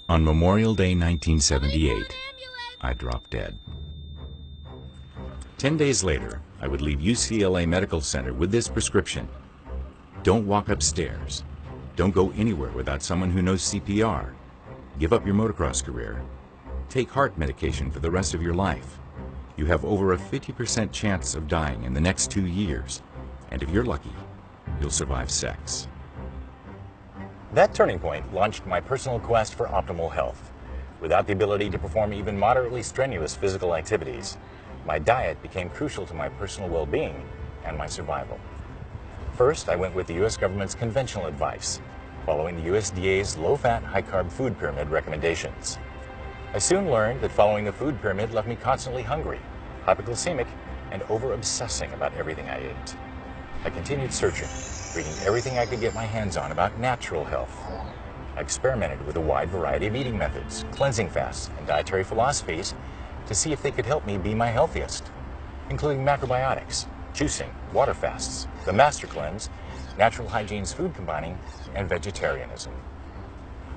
On Memorial Day 1978, I dropped dead. 10 days later, I would leave UCLA Medical Center with this prescription. Don't walk upstairs. Don't go anywhere without someone who knows CPR. Give up your motocross career. Take heart medication for the rest of your life. You have over a 50% chance of dying in the next 2 years. And if you're lucky, you'll survive sex. That turning point launched my personal quest for optimal health. Without the ability to perform even moderately strenuous physical activities, my diet became crucial to my personal well-being and my survival. First, I went with the U.S. government's conventional advice, following the USDA's low-fat, high-carb food pyramid recommendations. I soon learned that following the food pyramid left me constantly hungry, hypoglycemic, and over-obsessing about everything I ate. I continued searching, reading everything I could get my hands on about natural health. I experimented with a wide variety of eating methods, cleansing fasts, and dietary philosophies to see if they could help me be my healthiest, including macrobiotics, juicing, water fasts, the master cleanse, natural hygiene's food combining, and vegetarianism.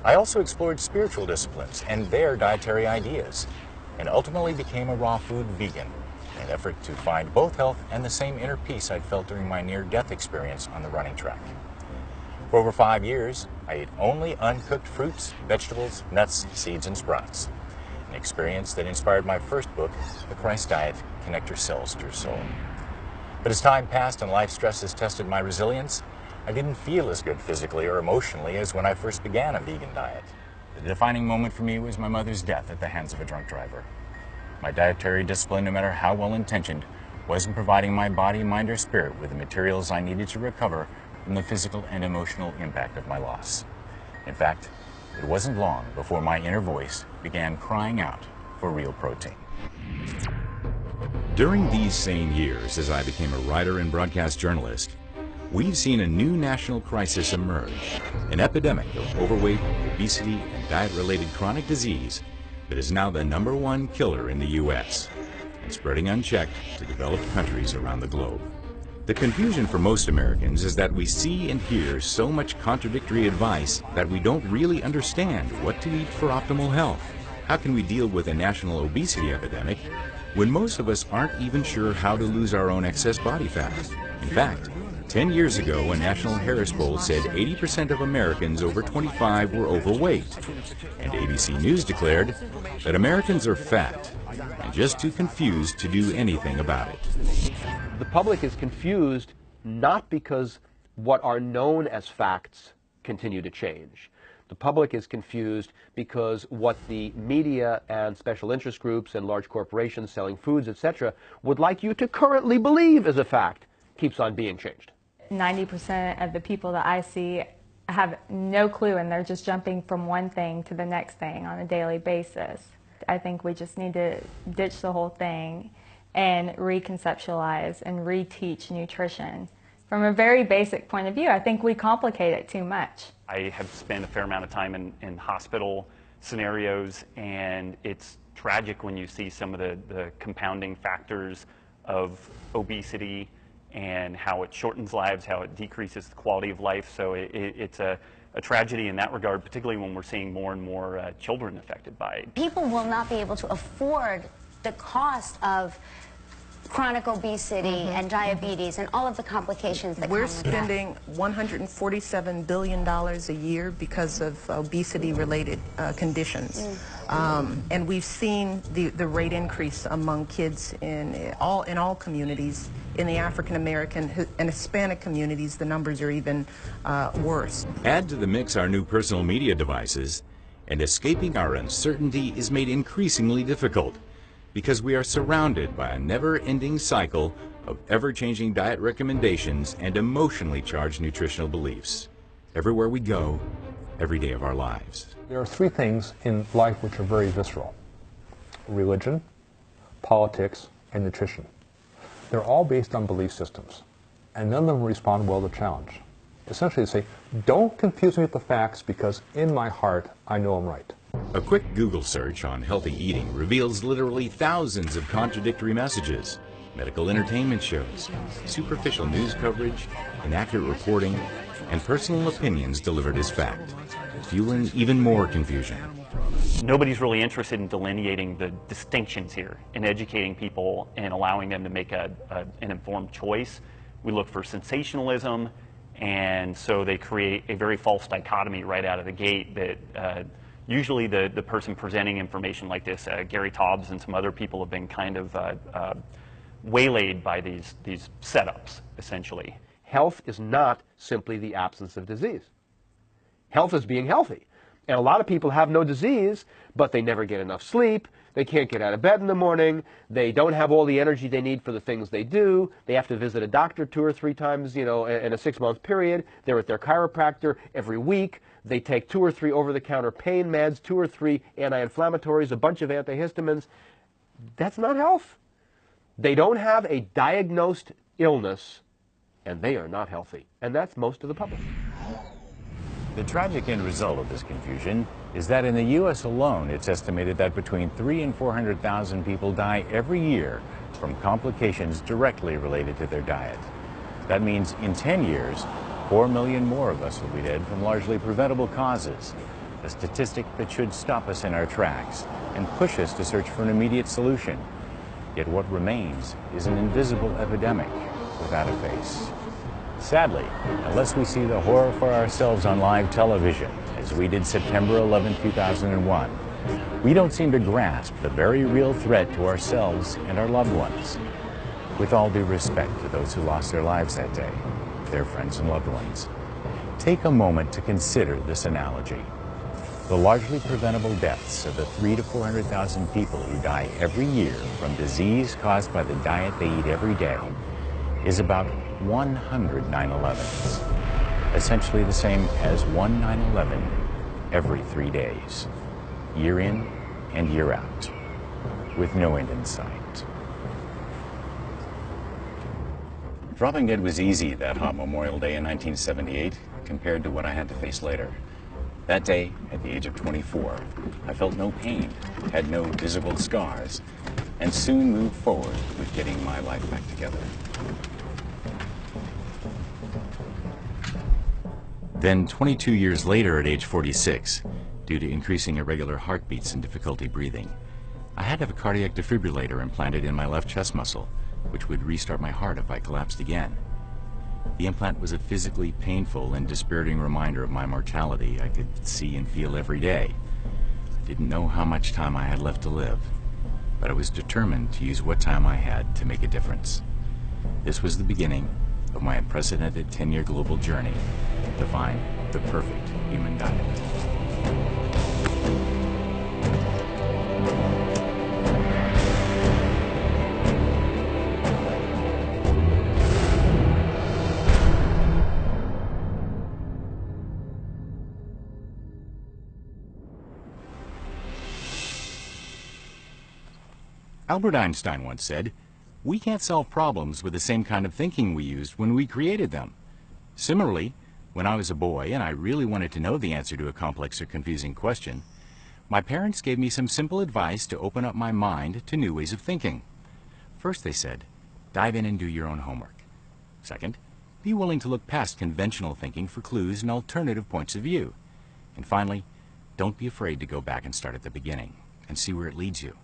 I also explored spiritual disciplines and their dietary ideas, and ultimately became a raw food vegan in an effort to find both health and the same inner peace I'd felt during my near-death experience on the running track. For over 5 years, I ate only uncooked fruits, vegetables, nuts, seeds, and sprouts, an experience that inspired my first book, The Christ Diet: Connect Your Cells to Your Soul. But as time passed and life stresses tested my resilience, I didn't feel as good physically or emotionally as when I first began a vegan diet. The defining moment for me was my mother's death at the hands of a drunk driver. My dietary discipline, no matter how well-intentioned, wasn't providing my body, mind, or spirit with the materials I needed to recover from the physical and emotional impact of my loss. In fact, it wasn't long before my inner voice began crying out for real protein. During these same years, as I became a writer and broadcast journalist, we've seen a new national crisis emerge, an epidemic of overweight, obesity, and diet-related chronic disease that is now the #1 killer in the U.S. and spreading unchecked to developed countries around the globe. The confusion for most Americans is that we see and hear so much contradictory advice that we don't really understand what to eat for optimal health. How can we deal with a national obesity epidemic when most of us aren't even sure how to lose our own excess body fat? In fact, 10 years ago, a National Harris poll said 80% of Americans over 25 were overweight, and ABC News declared that Americans are fat and just too confused to do anything about it. The public is confused not because what are known as facts continue to change. The public is confused because what the media and special interest groups and large corporations selling foods, etc., would like you to currently believe is a fact keeps on being changed. 90% of the people that I see have no clue, and they're just jumping from one thing to the next thing on a daily basis. I think we just need to ditch the whole thing and reconceptualize and reteach nutrition. From a very basic point of view, I think we complicate it too much. I have spent a fair amount of time in hospital scenarios, and it's tragic when you see some of the compounding factors of obesity and how it shortens lives, how it decreases the quality of life. So it's a tragedy in that regard, particularly when we're seeing more and more children affected by it. People will not be able to afford the cost of chronic obesity and diabetes and all of the complications that come with that. We're spending $147 billion a year because of obesity-related conditions. And we've seen the rate increase among kids in all communities. In the African American and Hispanic communities, the numbers are even worse. Add to the mix our new personal media devices, and escaping our uncertainty is made increasingly difficult, because we are surrounded by a never-ending cycle of ever-changing diet recommendations and emotionally charged nutritional beliefs. Everywhere we go, every day of our lives. There are 3 things in life which are very visceral: religion, politics, and nutrition. They're all based on belief systems, and none of them respond well to challenge. Essentially, they say, don't confuse me with the facts because in my heart, I know I'm right. A quick Google search on healthy eating reveals literally thousands of contradictory messages. medical entertainment shows, superficial news coverage, inaccurate reporting, and personal opinions delivered as fact, fueling even more confusion. Nobody's really interested in delineating the distinctions here and educating people and allowing them to make an informed choice. We look for sensationalism, and so they create a very false dichotomy right out of the gate that usually the person presenting information like this, Gary Taubes and some other people, have been kind of waylaid by these setups, essentially. Health is not simply the absence of disease. Health is being healthy. And a lot of people have no disease, but they never get enough sleep, they can't get out of bed in the morning, they don't have all the energy they need for the things they do, they have to visit a doctor 2 or 3 times, in a 6-month period, they're at their chiropractor every week, they take 2 or 3 over-the-counter pain meds, 2 or 3 anti-inflammatories, a bunch of antihistamines. That's not health. They don't have a diagnosed illness, and they are not healthy. And that's most of the public. The tragic end result of this confusion is that in the U.S. alone, it's estimated that between 300,000 and 400,000 people die every year from complications directly related to their diet. That means in 10 years, 4 million more of us will be dead from largely preventable causes, a statistic that should stop us in our tracks and push us to search for an immediate solution. Yet what remains is an invisible epidemic without a face. Sadly, unless we see the horror for ourselves on live television, as we did September 11, 2001, we don't seem to grasp the very real threat to ourselves and our loved ones. With all due respect to those who lost their lives that day, their friends and loved ones, take a moment to consider this analogy. The largely preventable deaths of the 300,000 to 400,000 people who die every year from disease caused by the diet they eat every day is about 100 9/11s, essentially the same as 1 9/11 every 3 days, year in and year out, with no end in sight. Dropping dead was easy that hot Memorial Day in 1978 compared to what I had to face later. That day, at the age of 24, I felt no pain, had no visible scars, and soon moved forward with getting my life back together. Then 22 years later at age 46, due to increasing irregular heartbeats and difficulty breathing, I had to have a cardiac defibrillator implanted in my left chest muscle, which would restart my heart if I collapsed again. The implant was a physically painful and dispiriting reminder of my mortality I could see and feel every day. I didn't know how much time I had left to live, but I was determined to use what time I had to make a difference. This was the beginning of my unprecedented 10-year global journey to find the perfect human diet. Albert Einstein once said, "We can't solve problems with the same kind of thinking we used when we created them." Similarly, when I was a boy and I really wanted to know the answer to a complex or confusing question, my parents gave me some simple advice to open up my mind to new ways of thinking. First, they said, dive in and do your own homework. Second, be willing to look past conventional thinking for clues and alternative points of view. And finally, don't be afraid to go back and start at the beginning and see where it leads you.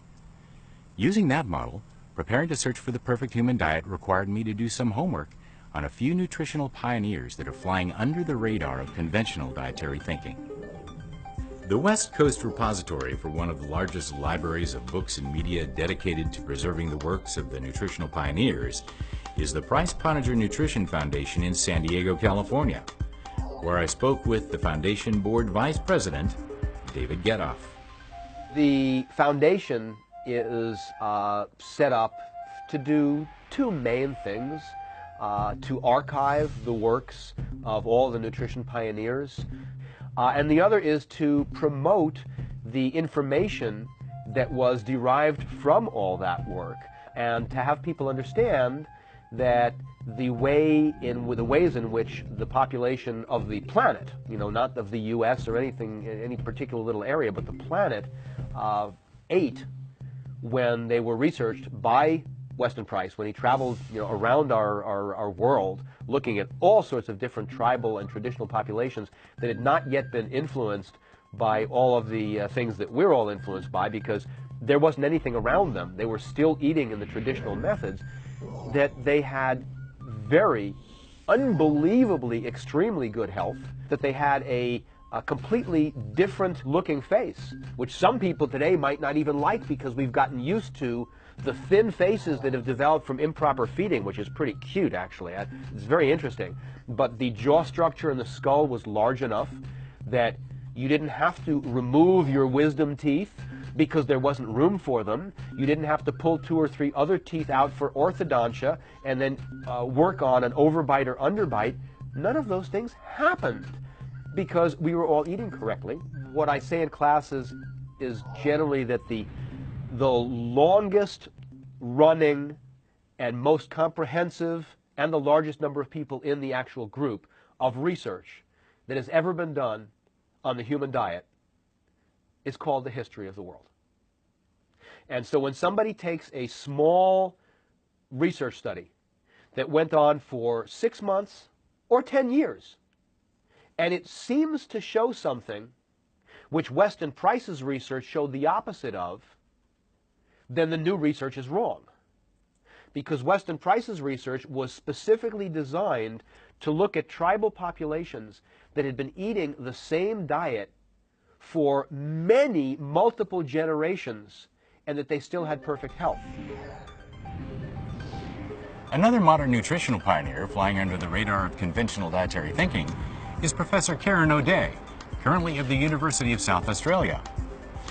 Using that model, preparing to search for the perfect human diet required me to do some homework on a few nutritional pioneers that are flying under the radar of conventional dietary thinking. The West Coast repository for one of the largest libraries of books and media dedicated to preserving the works of the nutritional pioneers is the Price-Pottinger Nutrition Foundation in San Diego, California, where I spoke with the Foundation Board Vice President, David Getoff. The foundation is set up to do 2 main things: to archive the works of all the nutrition pioneers, and the other is to promote the information that was derived from all that work, and to have people understand that the ways in which the population of the planet, not of the U.S. or any particular little area, but the planet ate when they were researched by Weston Price, when he traveled around our world, looking at all sorts of different tribal and traditional populations that had not yet been influenced by all of the things that we're all influenced by, because there wasn't anything around them. They were still eating in the traditional methods, that they had very unbelievably extremely good health, that they had a completely different looking face, which some people today might not even like, because we've gotten used to the thin faces that have developed from improper feeding, which is pretty cute actually. It's very interesting. But the jaw structure in the skull was large enough that you didn't have to remove your wisdom teeth because there wasn't room for them. You didn't have to pull 2 or 3 other teeth out for orthodontia and then work on an overbite or underbite. None of those things happened because we were all eating correctly. What I say in classes is generally that the longest running and most comprehensive and the largest number of people in the actual group of research that has ever been done on the human diet is called The History of the World. And so when somebody takes a small research study that went on for 6 months or 10 years, and it seems to show something which Weston Price's research showed the opposite of, then the new research is wrong. Because Weston Price's research was specifically designed to look at tribal populations that had been eating the same diet for many, multiple generations, and that they still had perfect health. Another modern nutritional pioneer flying under the radar of conventional dietary thinking is Professor Karen O'Day, currently of the University of South Australia.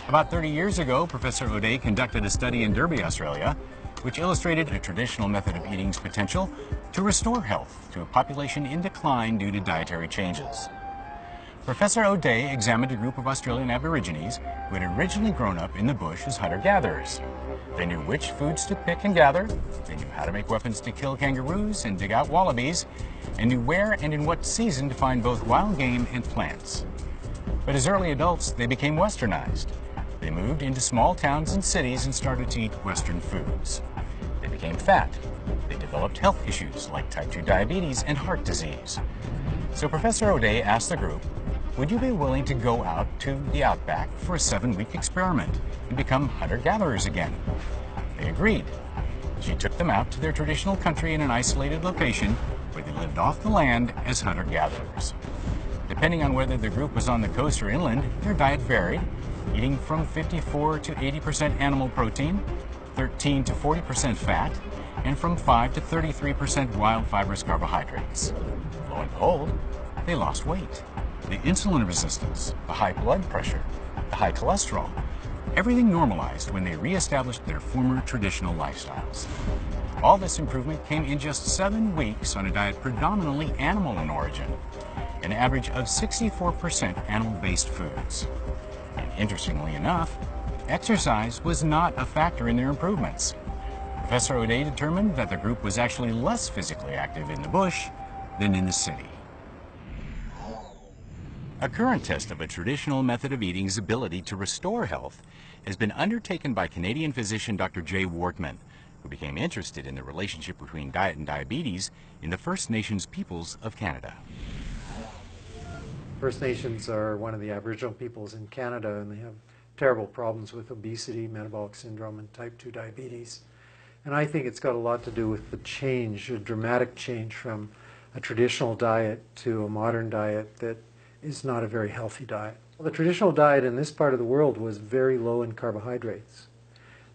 About 30 years ago, Professor O'Day conducted a study in Derby, Australia, which illustrated a traditional method of eating's potential to restore health to a population in decline due to dietary changes. Professor O'Day examined a group of Australian Aborigines who had originally grown up in the bush as hunter-gatherers. They knew which foods to pick and gather, they knew how to make weapons to kill kangaroos and dig out wallabies, and knew where and in what season to find both wild game and plants. But as early adults, they became westernized. They moved into small towns and cities and started to eat Western foods. They became fat. They developed health issues like type 2 diabetes and heart disease. So Professor O'Day asked the group, would you be willing to go out to the outback for a 7-week experiment and become hunter-gatherers again? They agreed. She took them out to their traditional country in an isolated location where they lived off the land as hunter-gatherers. Depending on whether the group was on the coast or inland, their diet varied, eating from 54 to 80% animal protein, 13 to 40% fat, and from 5 to 33% wild fibrous carbohydrates. Lo and behold, they lost weight. The insulin resistance, the high blood pressure, the high cholesterol, everything normalized when they reestablished their former traditional lifestyles. All this improvement came in just 7 weeks on a diet predominantly animal in origin, an average of 64% animal-based foods. And interestingly enough, exercise was not a factor in their improvements. Professor O'Day determined that the group was actually less physically active in the bush than in the city. A current test of a traditional method of eating's ability to restore health has been undertaken by Canadian physician Dr. Jay Wortman, who became interested in the relationship between diet and diabetes in the First Nations peoples of Canada. First Nations are one of the Aboriginal peoples in Canada, and they have terrible problems with obesity, metabolic syndrome, and type 2 diabetes. And I think it's got a lot to do with the change, a dramatic change from a traditional diet to a modern diet that is not a very healthy diet. Well, the traditional diet in this part of the world was very low in carbohydrates,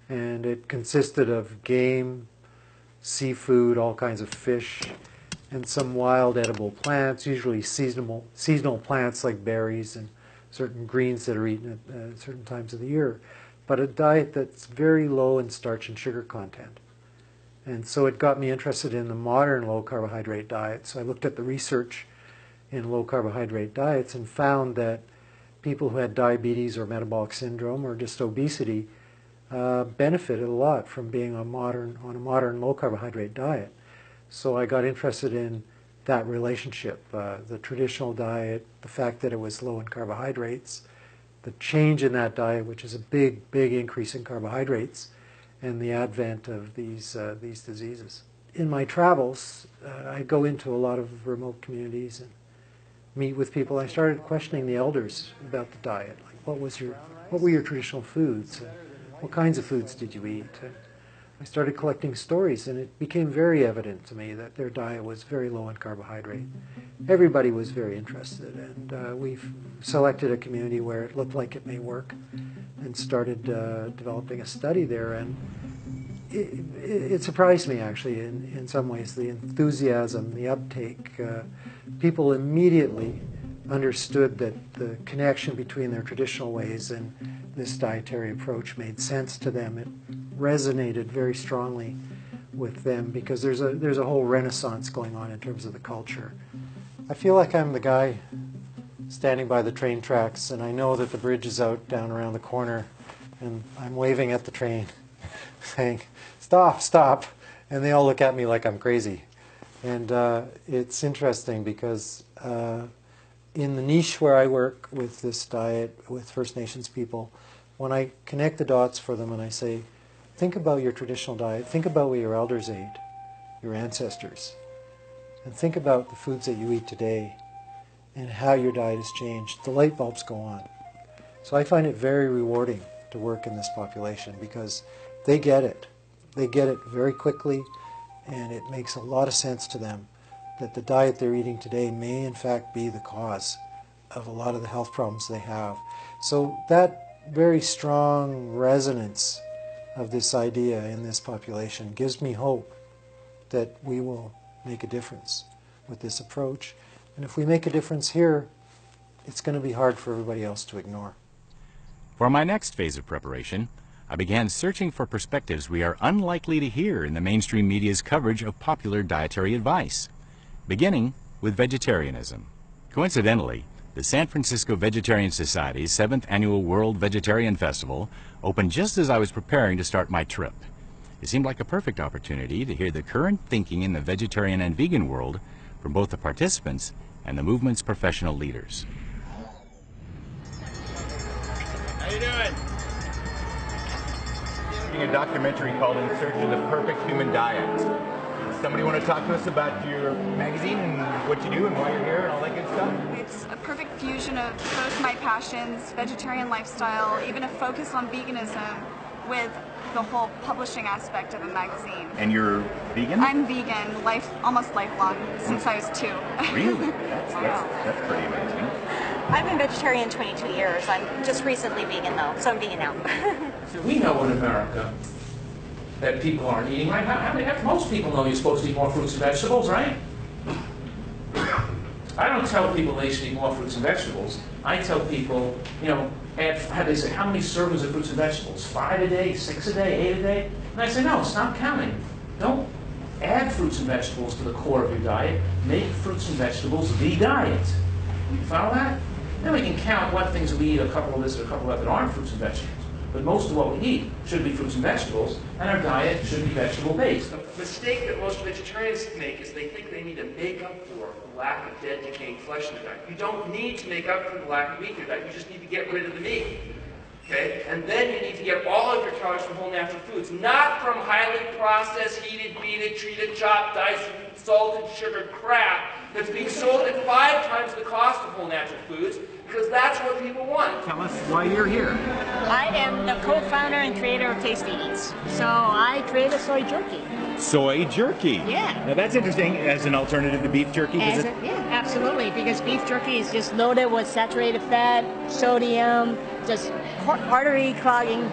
and it consisted of game, seafood, all kinds of fish, and some wild edible plants, usually seasonal plants like berries and certain greens that are eaten at certain times of the year, but a diet that's very low in starch and sugar content. And so it got me interested in the modern low carbohydrate diet. So I looked at the research in low carbohydrate diets and found that people who had diabetes or metabolic syndrome or just obesity benefited a lot from being on a modern low carbohydrate diet. So I got interested in that relationship, the traditional diet, the fact that it was low in carbohydrates, the change in that diet, which is a big increase in carbohydrates, and the advent of these diseases. In my travels, I go into a lot of remote communities and meet with people. I started questioning the elders about the diet. Like, what were your traditional foods? What kinds of foods did you eat? And I started collecting stories, and it became very evident to me that their diet was very low in carbohydrate. Everybody was very interested, and we've selected a community where it looked like it may work and started developing a study there. And it surprised me, actually, in some ways, the enthusiasm, the uptake. People immediately understood that the connection between their traditional ways and this dietary approach made sense to them. It resonated very strongly with them because there's a whole renaissance going on in terms of the culture. I feel like I'm the guy standing by the train tracks, and I know that the bridge is out down around the corner, and I'm waving at the train saying, "Stop, stop," and they all look at me like I'm crazy. And it's interesting because in the niche where I work with this diet, with First Nations people, when I connect the dots for them and I say, think about your traditional diet, think about what your elders ate, your ancestors, and think about the foods that you eat today and how your diet has changed, the light bulbs go on. So I find it very rewarding to work in this population because they get it. They get it very quickly, and it makes a lot of sense to them that the diet they're eating today may in fact be the cause of a lot of the health problems they have. So that very strong resonance of this idea in this population gives me hope that we will make a difference with this approach. And if we make a difference here, it's going to be hard for everybody else to ignore. For my next phase of preparation, I began searching for perspectives we are unlikely to hear in the mainstream media's coverage of popular dietary advice, beginning with vegetarianism. Coincidentally, the San Francisco Vegetarian Society's 7th Annual World Vegetarian Festival opened just as I was preparing to start my trip. It seemed like a perfect opportunity to hear the current thinking in the vegetarian and vegan world from both the participants and the movement's professional leaders. How you doing? A documentary called In Search of the Perfect Human Diet. Somebody want to talk to us about your magazine and what you do and why you're here and all that good stuff? It's a perfect fusion of both my passions, vegetarian lifestyle, even a focus on veganism with the whole publishing aspect of a magazine. And you're vegan? I'm vegan, almost lifelong, since I was 2. Really? That's pretty amazing. I've been vegetarian 22 years. I'm just recently vegan though, so I'm vegan now. So we know in America that people aren't eating right. Most people know you're supposed to eat more fruits and vegetables, right? I don't tell people they should eat more fruits and vegetables. I tell people, they say, how many servings of fruits and vegetables? 5 a day, 6 a day, 8 a day? And I say, no, stop counting. Don't add fruits and vegetables to the core of your diet. Make fruits and vegetables the diet. You follow that? Then we can count what things we eat, a couple of this and a couple of that aren't fruits and vegetables. But most of what we eat should be fruits and vegetables, and our diet should be vegetable-based. The mistake that most vegetarians make is they think they need to make up for the lack of dead, decaying flesh in their diet. You don't need to make up for the lack of meat in your diet. You just need to get rid of the meat. Okay? And then you need to get all of your calories from whole natural foods, not from highly processed, heated, beaten, treated, chopped, diced, salted, sugared crap that's being sold at 5 times the cost of whole natural foods, because that's what people want. Tell us why you're here. I am the co-founder and creator of Tasty Eats. So I created soy jerky. Soy jerky? Yeah. Now that's interesting as an alternative to beef jerky. Yeah, absolutely, because beef jerky is just loaded with saturated fat, sodium, just artery clogging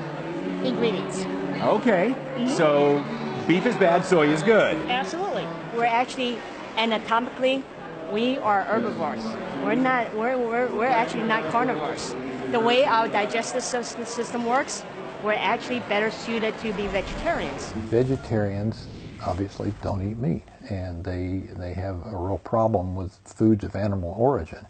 ingredients. Okay. So beef is bad, soy is good. Absolutely. We're actually anatomically, we are herbivores. We're actually not carnivores. The way our digestive system works, we're actually better suited to be vegetarians. Vegetarians obviously don't eat meat, and they have a real problem with foods of animal origin.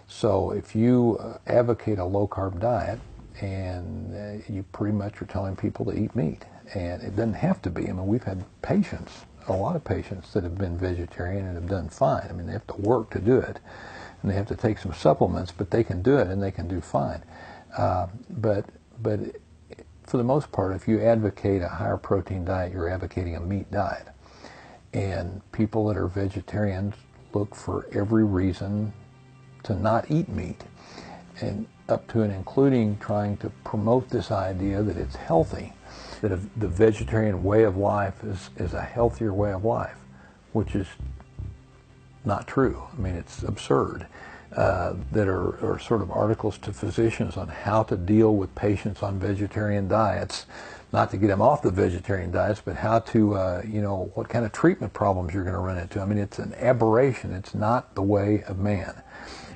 So if you advocate a low-carb diet, and you pretty much are telling people to eat meat, and it doesn't have to be. I mean, we've had patients, a lot of patients that have been vegetarian and have done fine. I mean, they have to work to do it, and they have to take some supplements, but they can do it and they can do fine. But for the most part, if you advocate a higher protein diet, you're advocating a meat diet. And people that are vegetarians look for every reason to not eat meat, and up to and including trying to promote this idea that it's healthy, that the vegetarian way of life is a healthier way of life, which is not true. I mean, it's absurd. That are sort of articles to physicians on how to deal with patients on vegetarian diets, not to get them off the vegetarian diets, but how to, you know, what kind of treatment problems you're going to run into. I mean, it's an aberration. It's not the way of man.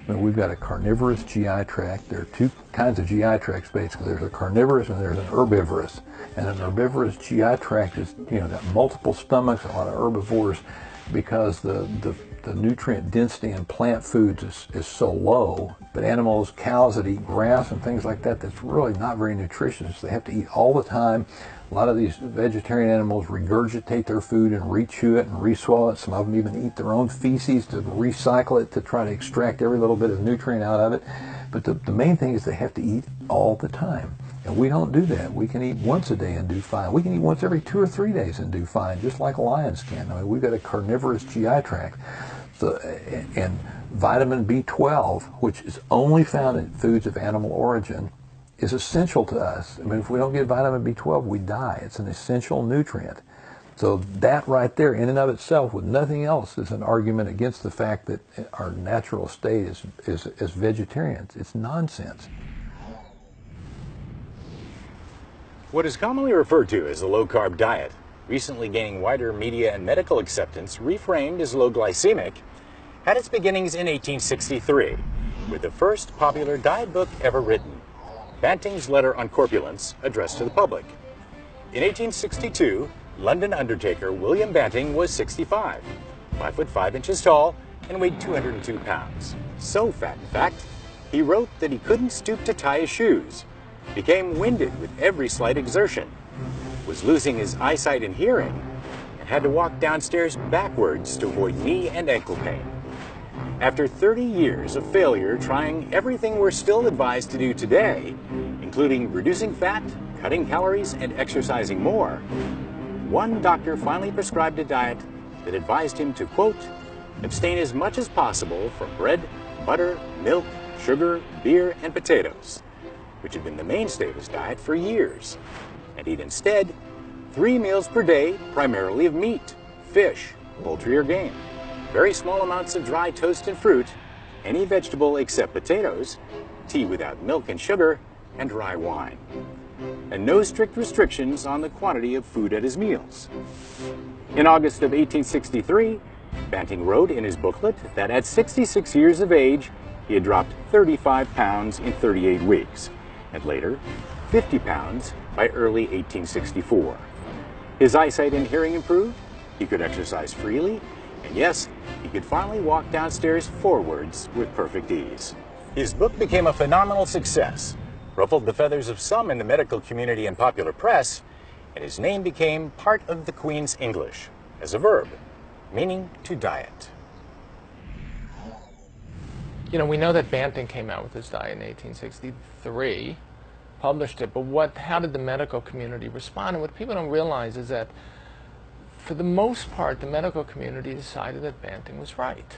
I mean, we've got a carnivorous GI tract. There are two kinds of GI tracts, basically. There's a carnivorous and there's an herbivorous. And an herbivorous GI tract is, you know, got multiple stomachs, a lot of herbivores, because the nutrient density in plant foods is so low. But animals, cows that eat grass and things like that, that's really not very nutritious. They have to eat all the time. A lot of these vegetarian animals regurgitate their food and rechew it and re-swallow it. Some of them even eat their own feces to recycle it to try to extract every little bit of nutrient out of it. But the main thing is they have to eat all the time. And we don't do that. We can eat once a day and do fine. We can eat once every 2 or 3 days and do fine, just like lions can. I mean, we've got a carnivorous GI tract. So, and vitamin B12, which is only found in foods of animal origin, is essential to us. I mean, if we don't get vitamin B12, we die. It's an essential nutrient. So that right there, in and of itself, with nothing else, is an argument against the fact that our natural state is as vegetarians. It's nonsense. What is commonly referred to as the low-carb diet, recently gaining wider media and medical acceptance, reframed as low glycemic, had its beginnings in 1863, with the first popular diet book ever written, Banting's Letter on Corpulence, addressed to the public. In 1862, London undertaker William Banting was 65, 5 foot 5 inches tall, and weighed 202 pounds. So fat, in fact, he wrote that he couldn't stoop to tie his shoes, became winded with every slight exertion, was losing his eyesight and hearing, and had to walk downstairs backwards to avoid knee and ankle pain. After 30 years of failure trying everything we're still advised to do today, including reducing fat, cutting calories, and exercising more, one doctor finally prescribed a diet that advised him to, quote, abstain as much as possible from bread, butter, milk, sugar, beer, and potatoes, which had been the mainstay of his diet for years, and eat instead 3 meals per day, primarily of meat, fish, poultry, or game, very small amounts of dry toast and fruit, any vegetable except potatoes, tea without milk and sugar, and dry wine. And no strict restrictions on the quantity of food at his meals. In August of 1863, Banting wrote in his booklet that at 66 years of age, he had dropped 35 pounds in 38 weeks, and later 50 pounds by early 1864. His eyesight and hearing improved, he could exercise freely, and yes, he could finally walk downstairs forwards with perfect ease. His book became a phenomenal success, ruffled the feathers of some in the medical community and popular press, and his name became part of the Queen's English, as a verb, meaning to diet. You know, we know that Banting came out with his diet in 1863, published it, but how did the medical community respond? And what people don't realize is that for the most part, the medical community decided that Banting was right.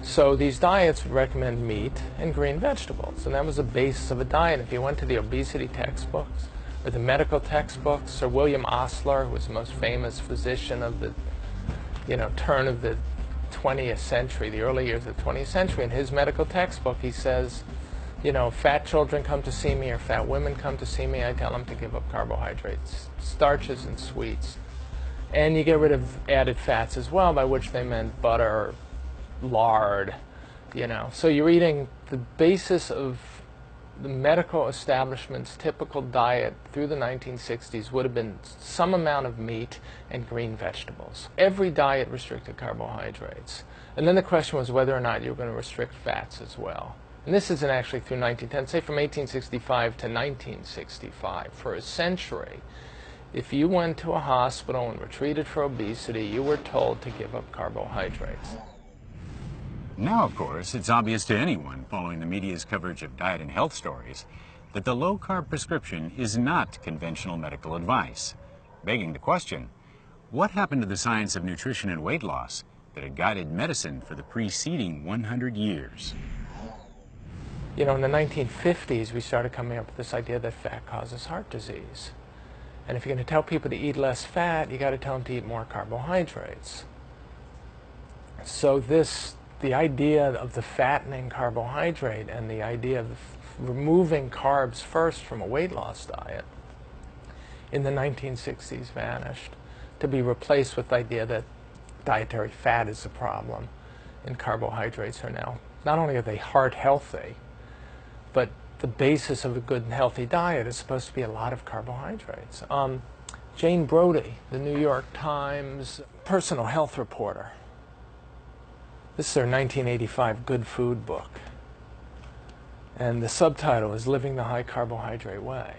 So these diets would recommend meat and green vegetables, and that was the basis of a diet. If you went to the obesity textbooks or the medical textbooks, Sir William Osler, who was the most famous physician of the turn of the 20th century, the early years of the 20th century, in his medical textbook he says, you know, fat children come to see me or fat women come to see me, I tell them to give up carbohydrates, starches and sweets. And you get rid of added fats as well, by which they meant butter, lard, you know. So you're eating the basis of the medical establishment's typical diet through the 1960s would have been some amount of meat and green vegetables. Every diet restricted carbohydrates. And then the question was whether or not you were going to restrict fats as well. And this isn't actually through 1910, say from 1865 to 1965, for a century. If you went to a hospital and were treated for obesity, you were told to give up carbohydrates. Now, of course, it's obvious to anyone following the media's coverage of diet and health stories that the low-carb prescription is not conventional medical advice, begging the question, what happened to the science of nutrition and weight loss that had guided medicine for the preceding 100 years? You know, in the 1950s, we started coming up with this idea that fat causes heart disease. And if you're going to tell people to eat less fat, you got to tell them to eat more carbohydrates. So the idea of the fattening carbohydrate and the idea of removing carbs first from a weight loss diet in the 1960s vanished, to be replaced with the idea that dietary fat is the problem and carbohydrates are now, not only are they heart healthy, but the basis of a good and healthy diet is supposed to be a lot of carbohydrates. Jane Brody, the New York Times personal health reporter. This is her 1985 Good Food book. And the subtitle is Living the High Carbohydrate Way.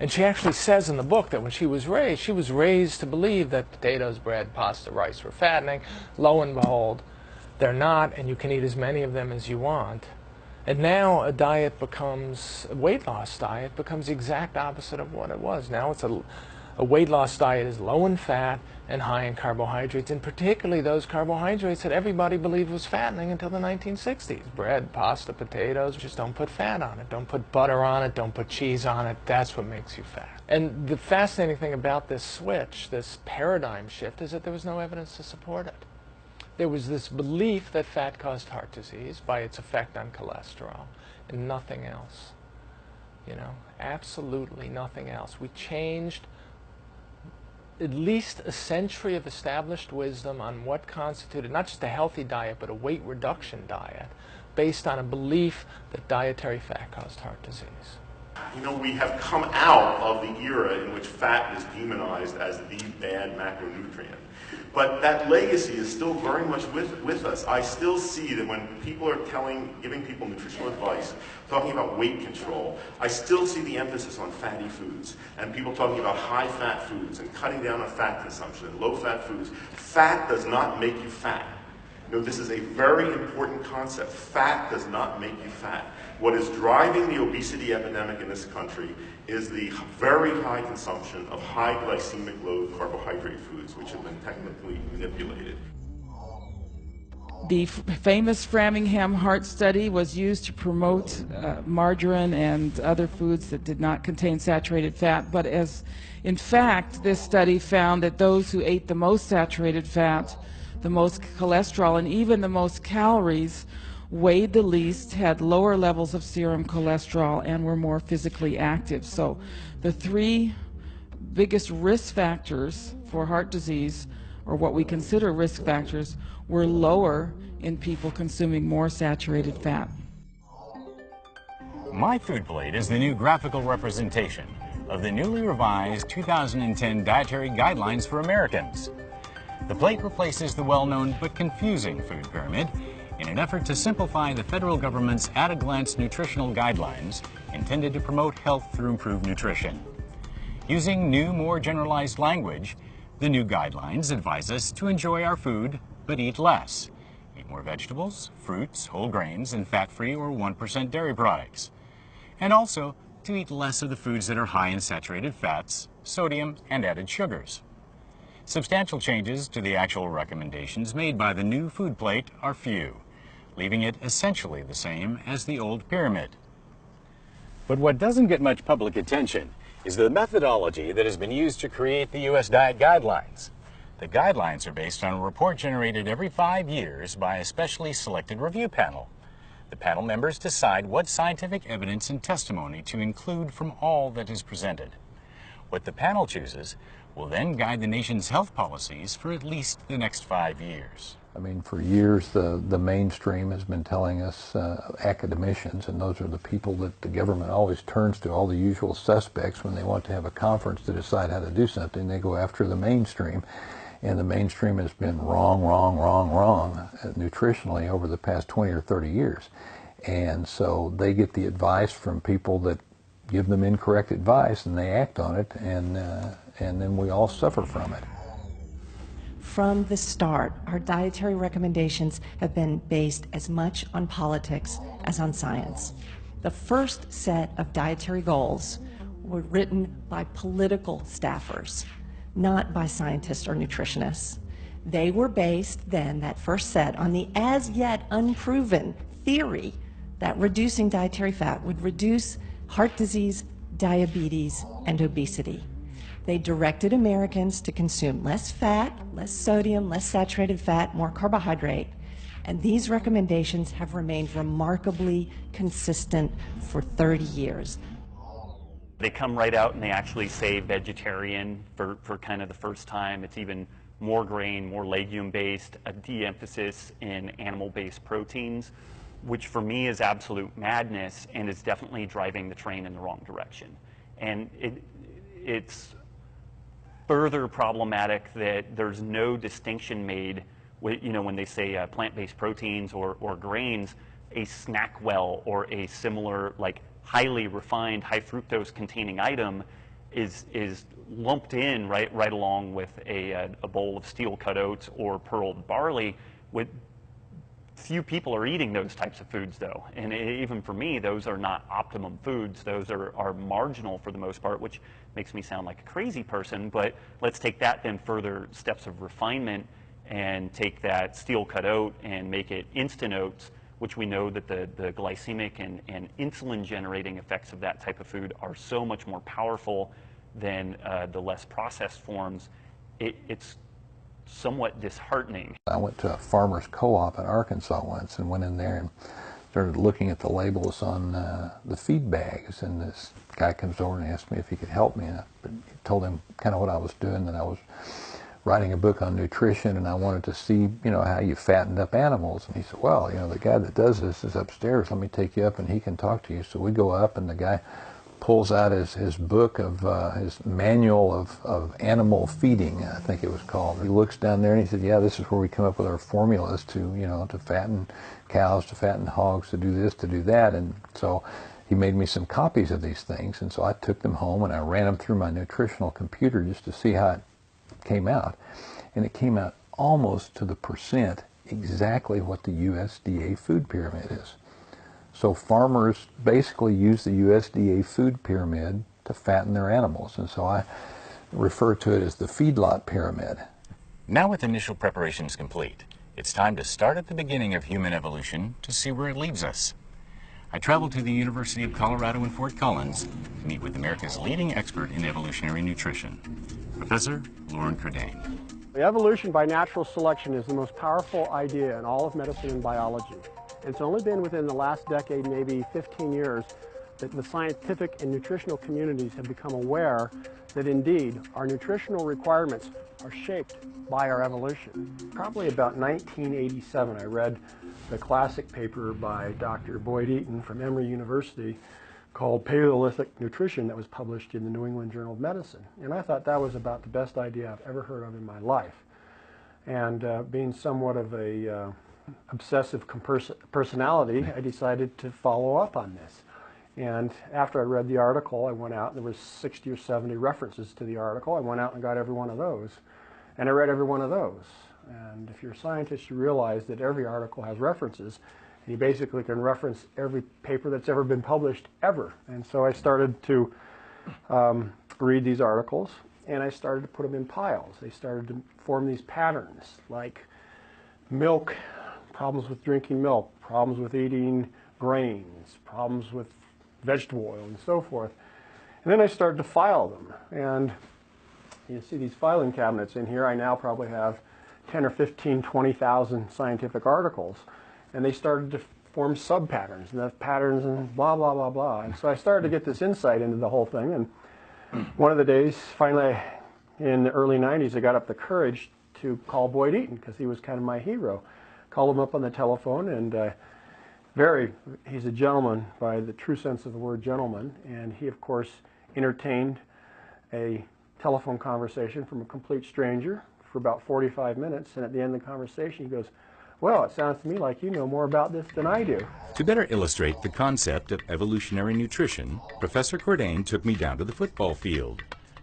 And she actually says in the book that when she was raised to believe that potatoes, bread, pasta, rice were fattening. Lo and behold, they're not, and you can eat as many of them as you want. And now a weight loss diet becomes the exact opposite of what it was. Now it's a weight loss diet is low in fat and high in carbohydrates, and particularly those carbohydrates that everybody believed was fattening until the 1960s. Bread, pasta, potatoes, just don't put fat on it. Don't put butter on it, don't put cheese on it. That's what makes you fat. And the fascinating thing about this switch, this paradigm shift, is that there was no evidence to support it. There was this belief that fat caused heart disease by its effect on cholesterol, and nothing else. You know, absolutely nothing else. We changed at least a century of established wisdom on what constituted not just a healthy diet, but a weight reduction diet, based on a belief that dietary fat caused heart disease. You know, we have come out of the era in which fat is demonized as the bad macronutrient. But that legacy is still very much with us. I still see that when people are giving people nutritional advice, talking about weight control, I still see the emphasis on fatty foods and people talking about high-fat foods and cutting down on fat consumption and low-fat foods. Fat does not make you fat. You know, this is a very important concept. Fat does not make you fat. What is driving the obesity epidemic in this country is the very high consumption of high glycemic load carbohydrate foods, which have been technically manipulated. The famous Framingham heart study was used to promote margarine and other foods that did not contain saturated fat, but in fact, this study found that those who ate the most saturated fat, the most cholesterol, and even the most calories weighed the least, had lower levels of serum cholesterol, and were more physically active. So the three biggest risk factors for heart disease, or what we consider risk factors, were lower in people consuming more saturated fat. My Food Plate is the new graphical representation of the newly revised 2010 Dietary Guidelines for Americans. The plate replaces the well-known but confusing food pyramid in an effort to simplify the federal government's at-a-glance nutritional guidelines intended to promote health through improved nutrition. Using new, more generalized language, the new guidelines advise us to enjoy our food, but eat less. Eat more vegetables, fruits, whole grains, and fat-free or 1% dairy products. And also to eat less of the foods that are high in saturated fats, sodium, and added sugars. Substantial changes to the actual recommendations made by the new food plate are few, leaving it essentially the same as the old pyramid. But what doesn't get much public attention is the methodology that has been used to create the U.S. Diet Guidelines. The guidelines are based on a report generated every 5 years by a specially selected review panel. The panel members decide what scientific evidence and testimony to include from all that is presented. What the panel chooses will then guide the nation's health policies for at least the next 5 years. I mean, for years, the mainstream has been telling us, academicians, and those are the people that the government always turns to, all the usual suspects when they want to have a conference to decide how to do something. They go after the mainstream, and the mainstream has been wrong nutritionally over the past 20 or 30 years. And so they get the advice from people that give them incorrect advice, and they act on it, and then we all suffer from it. From the start, our dietary recommendations have been based as much on politics as on science. The first set of dietary goals were written by political staffers, not by scientists or nutritionists. They were based then, that first set, on the as yet unproven theory that reducing dietary fat would reduce heart disease, diabetes, and obesity. They directed Americans to consume less fat, less sodium, less saturated fat, more carbohydrate, and these recommendations have remained remarkably consistent for 30 years. They come right out and they actually say vegetarian for kind of the first time. It's even more grain, more legume-based, a de-emphasis in animal-based proteins, which for me is absolute madness and is definitely driving the train in the wrong direction. And it's further problematic that there's no distinction made with, when they say plant-based proteins or grains, a snack well or a similar, like, highly refined, high fructose containing item is lumped in right along with a bowl of steel-cut oats or pearled barley. With few people are eating those types of foods, though, and even for me, those are not optimum foods. Those are marginal for the most part, which makes me sound like a crazy person. But let's take that then further steps of refinement and take that steel-cut oat and make it instant oats, which we know that the glycemic and insulin-generating effects of that type of food are so much more powerful than the less processed forms. It's somewhat disheartening. I went to a farmer's co-op in Arkansas once and went in there and started looking at the labels on the feed bags, and this guy comes over and asked me if he could help me, and I told him kind of what I was doing, that I was writing a book on nutrition and I wanted to see, how you fattened up animals. And he said, well, the guy that does this is upstairs. Let me take you up and he can talk to you. So we go up and the guy pulls out his book of his manual of animal feeding, I think it was called. He looks down there and he said, yeah, this is where we come up with our formulas to fatten cows, to fatten hogs, to do this, to do that. And so he made me some copies of these things, and so I took them home and I ran them through my nutritional computer just to see how it came out, and it came out almost to the percent exactly what the USDA food pyramid is. So farmers basically use the USDA food pyramid to fatten their animals, and so I refer to it as the feedlot pyramid. Now with initial preparations complete, it's time to start at the beginning of human evolution to see where it leads us. I traveled to the University of Colorado in Fort Collins to meet with America's leading expert in evolutionary nutrition, Professor Lauren Credane. Evolution by natural selection is the most powerful idea in all of medicine and biology. It's only been within the last decade, maybe 15 years, that the scientific and nutritional communities have become aware that indeed our nutritional requirements are shaped by our evolution. Probably about 1987, I read the classic paper by Dr. Boyd Eaton from Emory University called Paleolithic Nutrition that was published in the New England Journal of Medicine. And I thought that was about the best idea I've ever heard of in my life. And being somewhat of a obsessive personality, I decided to follow up on this. And after I read the article, I went out, and there was 60 or 70 references to the article. I went out and got every one of those. And I read every one of those. And if you're a scientist, you realize that every article has references. And you basically can reference every paper that's ever been published, ever. And so I started to read these articles, and I started to put them in piles. They started to form these patterns, like milk, problems with drinking milk, problems with eating grains, problems with vegetable oil, and so forth. And then I started to file them. And you see these filing cabinets in here. I now probably have 10 or 15, 20,000 scientific articles. And they started to form sub-patterns, and that patterns and blah, blah, blah, blah. And so I started to get this insight into the whole thing. And one of the days, finally, in the early 90s, I got up the courage to call Boyd Eaton, because he was kind of my hero. Called him up on the telephone, and he's a gentleman by the true sense of the word gentleman. And he, of course, entertained a telephone conversation from a complete stranger for about 45 minutes. And at the end of the conversation, he goes, well, it sounds to me like you know more about this than I do. To better illustrate the concept of evolutionary nutrition, Professor Credane took me down to the football field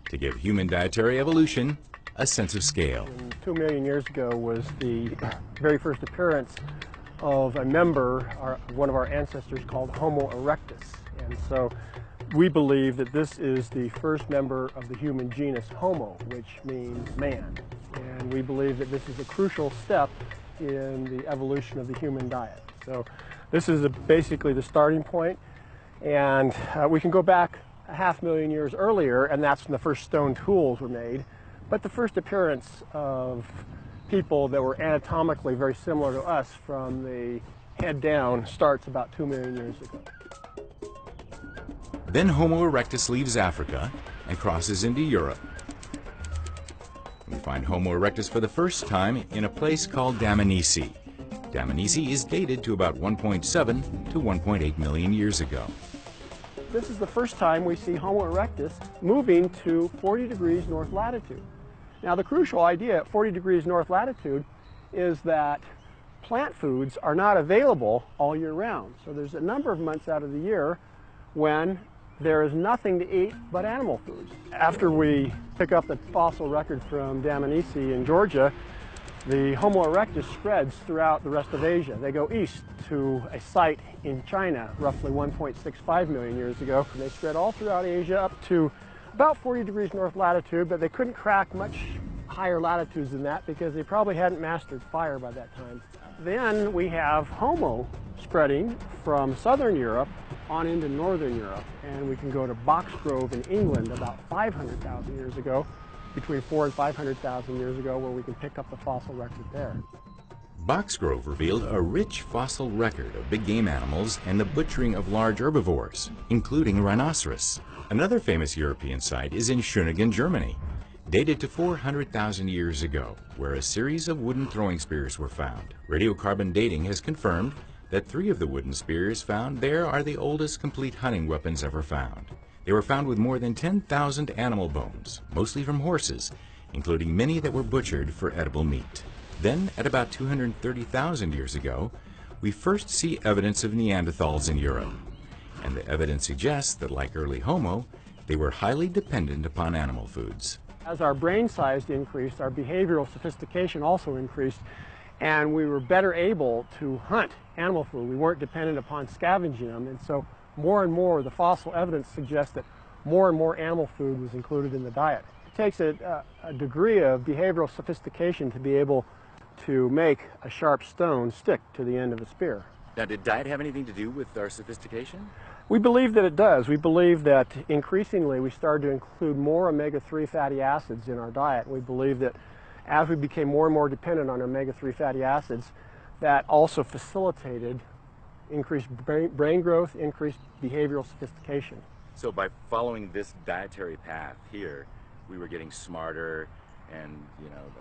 to give human dietary evolution a sense of scale. 2 million years ago was the very first appearance of a member, one of our ancestors called Homo erectus. And so we believe that this is the first member of the human genus Homo, which means man. And we believe that this is a crucial step in the evolution of the human diet. So this is basically the starting point. And we can go back 500,000 years earlier, and that's when the first stone tools were made. But the first appearance of people that were anatomically very similar to us from the head down starts about 2 million years ago. Then Homo erectus leaves Africa and crosses into Europe. We find Homo erectus for the first time in a place called Dmanisi. Dmanisi is dated to about 1.7 to 1.8 million years ago. This is the first time we see Homo erectus moving to 40 degrees north latitude. Now, the crucial idea at 40 degrees north latitude is that plant foods are not available all year round. So there's a number of months out of the year when there is nothing to eat but animal foods. After we pick up the fossil record from Dmanisi in Georgia, the Homo erectus spreads throughout the rest of Asia. They go east to a site in China roughly 1.65 million years ago. They spread all throughout Asia up to about 40 degrees north latitude, but they couldn't crack much higher latitudes than that because they probably hadn't mastered fire by that time. Then we have Homo spreading from southern Europe on into northern Europe, and we can go to Boxgrove in England about 500,000 years ago, between 400,000 and 500,000 years ago, where we can pick up the fossil record there. Boxgrove revealed a rich fossil record of big game animals and the butchering of large herbivores, including rhinoceros. Another famous European site is in Schöningen, Germany, dated to 400,000 years ago, where a series of wooden throwing spears were found. Radiocarbon dating has confirmed that 3 of the wooden spears found there are the oldest complete hunting weapons ever found. They were found with more than 10,000 animal bones, mostly from horses, including many that were butchered for edible meat. Then, at about 230,000 years ago, we first see evidence of Neanderthals in Europe. And the evidence suggests that, like early Homo, they were highly dependent upon animal foods. As our brain size increased, our behavioral sophistication also increased, and we were better able to hunt animal food. We weren't dependent upon scavenging them, and so more and more the fossil evidence suggests that more and more animal food was included in the diet. It takes a degree of behavioral sophistication to be able to make a sharp stone stick to the end of a spear. Now, did diet have anything to do with our sophistication? We believe that it does. We believe that increasingly we started to include more omega-3 fatty acids in our diet. We believe that as we became more and more dependent on omega-3 fatty acids, that also facilitated increased brain growth, increased behavioral sophistication. So by following this dietary path here, we were getting smarter and,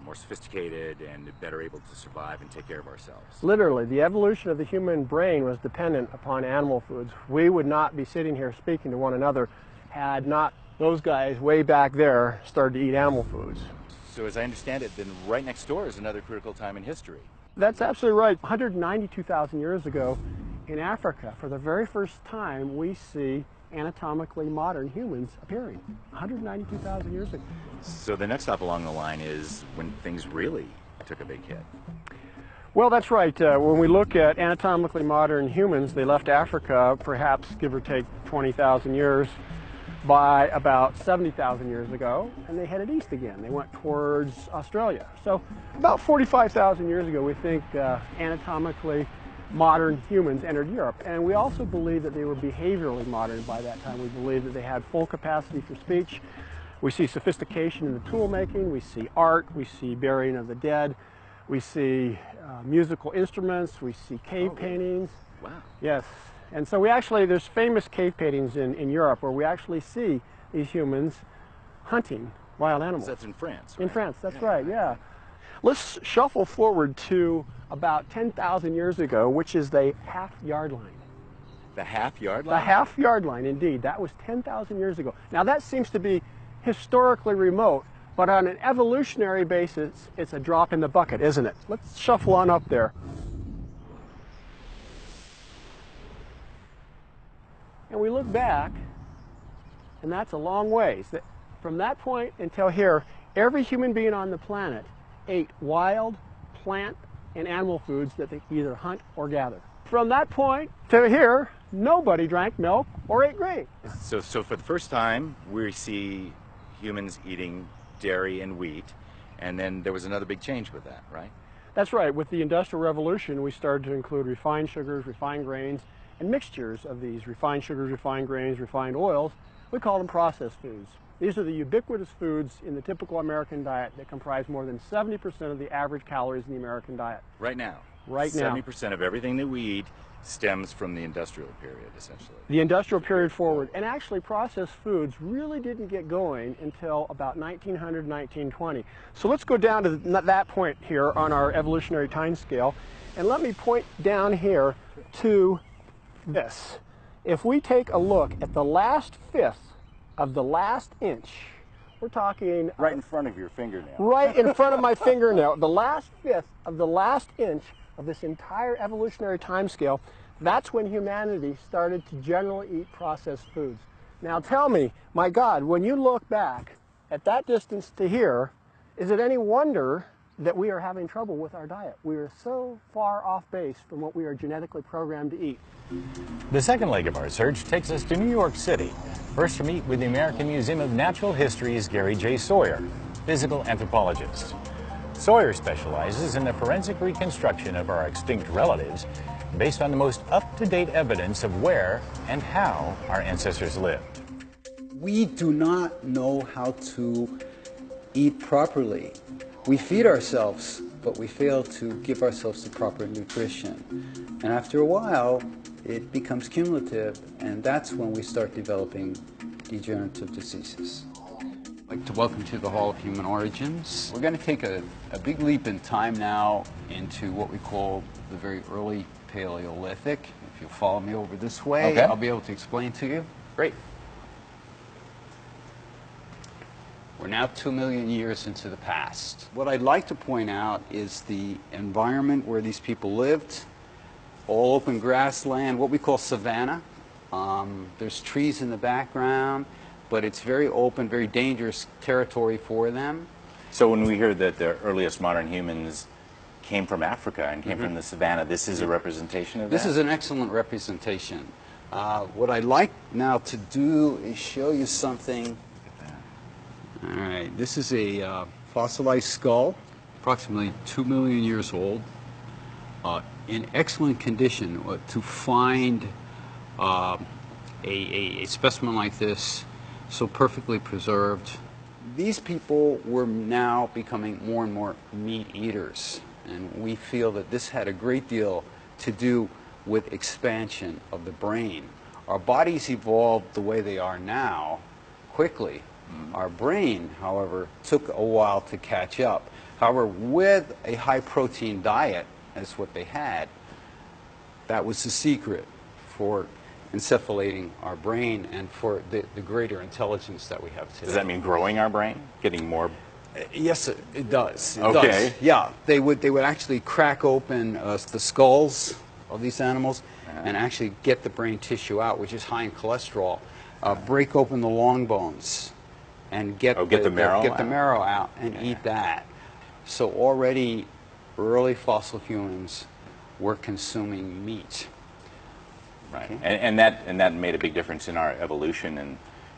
more sophisticated and better able to survive and take care of ourselves. Literally, the evolution of the human brain was dependent upon animal foods. We would not be sitting here speaking to one another had not those guys way back there started to eat animal foods. So as I understand it, then right next door is another critical time in history. That's absolutely right. 192,000 years ago in Africa, for the very first time, we see anatomically modern humans appearing 192,000 years ago. So the next stop along the line is when things really took a big hit. Well, that's right. When we look at anatomically modern humans, they left Africa perhaps, give or take, 20,000 years by about 70,000 years ago, and they headed east again. They went towards Australia. So about 45,000 years ago, we think anatomically modern humans entered Europe. And we also believe that they were behaviorally modern by that time. We believe that they had full capacity for speech. We see sophistication in the tool making. We see art. We see burying of the dead. We see musical instruments. We see cave paintings. Wow. Yes. And so there's famous cave paintings in Europe where we actually see these humans hunting wild animals. So that's in France, right? In France, that's right, yeah. Let's shuffle forward to about 10,000 years ago, which is the half-yard line. The half-yard line? The half-yard line, indeed. That was 10,000 years ago. Now, that seems to be historically remote, but on an evolutionary basis, it's a drop in the bucket, isn't it? Let's shuffle on up there. And we look back, and that's a long ways. From that point until here, every human being on the planet ate wild, plant and animal foods that they either hunt or gather. From that point to here, nobody drank milk or ate grain. So for the first time, we see humans eating dairy and wheat, and then there was another big change with that, right? That's right. With the Industrial Revolution, we started to include refined sugars, refined grains, and mixtures of these refined sugars, refined grains, refined oils. We call them processed foods. These are the ubiquitous foods in the typical American diet that comprise more than 70% of the average calories in the American diet. Right now. Right now. 70% of everything that we eat stems from the industrial period, essentially. The industrial period forward. And actually, processed foods really didn't get going until about 1900, 1920. So let's go down to that point here on our evolutionary time scale, and let me point down here to this. If we take a look at the last fifth of the last inch, we're talking right in front of your fingernail. Right in front of my fingernail. The last fifth of the last inch of this entire evolutionary time scale, that's when humanity started to generally eat processed foods. Now tell me, my God, when you look back at that distance to here, is it any wonder that we are having trouble with our diet? We are so far off base from what we are genetically programmed to eat. The second leg of our search takes us to New York City, first to meet with the American Museum of Natural History's Gary J. Sawyer, physical anthropologist. Sawyer specializes in the forensic reconstruction of our extinct relatives based on the most up-to-date evidence of where and how our ancestors lived. We do not know how to eat properly. We feed ourselves, but we fail to give ourselves the proper nutrition. And after a while, it becomes cumulative, and that's when we start developing degenerative diseases. I'd like to welcome to the Hall of Human Origins. We're going to take a big leap in time now into what we call the very early Paleolithic. If you'll follow me over this way, okay. I'll be able to explain to you. Great. We're now 2 million years into the past. What I'd like to point out is the environment where these people lived. All open grassland, what we call savanna. There's trees in the background, but it's very open, very dangerous territory for them. So when we hear that the earliest modern humans came from Africa and came from the savanna, this is a representation of that? This is an excellent representation. What I'd like now to do is show you something. All right, this is a fossilized skull, approximately 2 million years old, in excellent condition. To find a specimen like this, so perfectly preserved. These people were now becoming more and more meat eaters, and we feel that this had a great deal to do with expansion of the brain. Our bodies evolved the way they are now quickly. Our brain, however, took a while to catch up. However, with a high-protein diet, as what they had, that was the secret for encephalating our brain and for the greater intelligence that we have today. Does that mean growing our brain? Getting more? Yes, it does. It okay. does. Yeah, they would actually crack open the skulls of these animals and actually get the brain tissue out, which is high in cholesterol, break open the long bones, and get the marrow out and eat that. So already early fossil humans were consuming meat. Right, okay. and that made a big difference in our evolution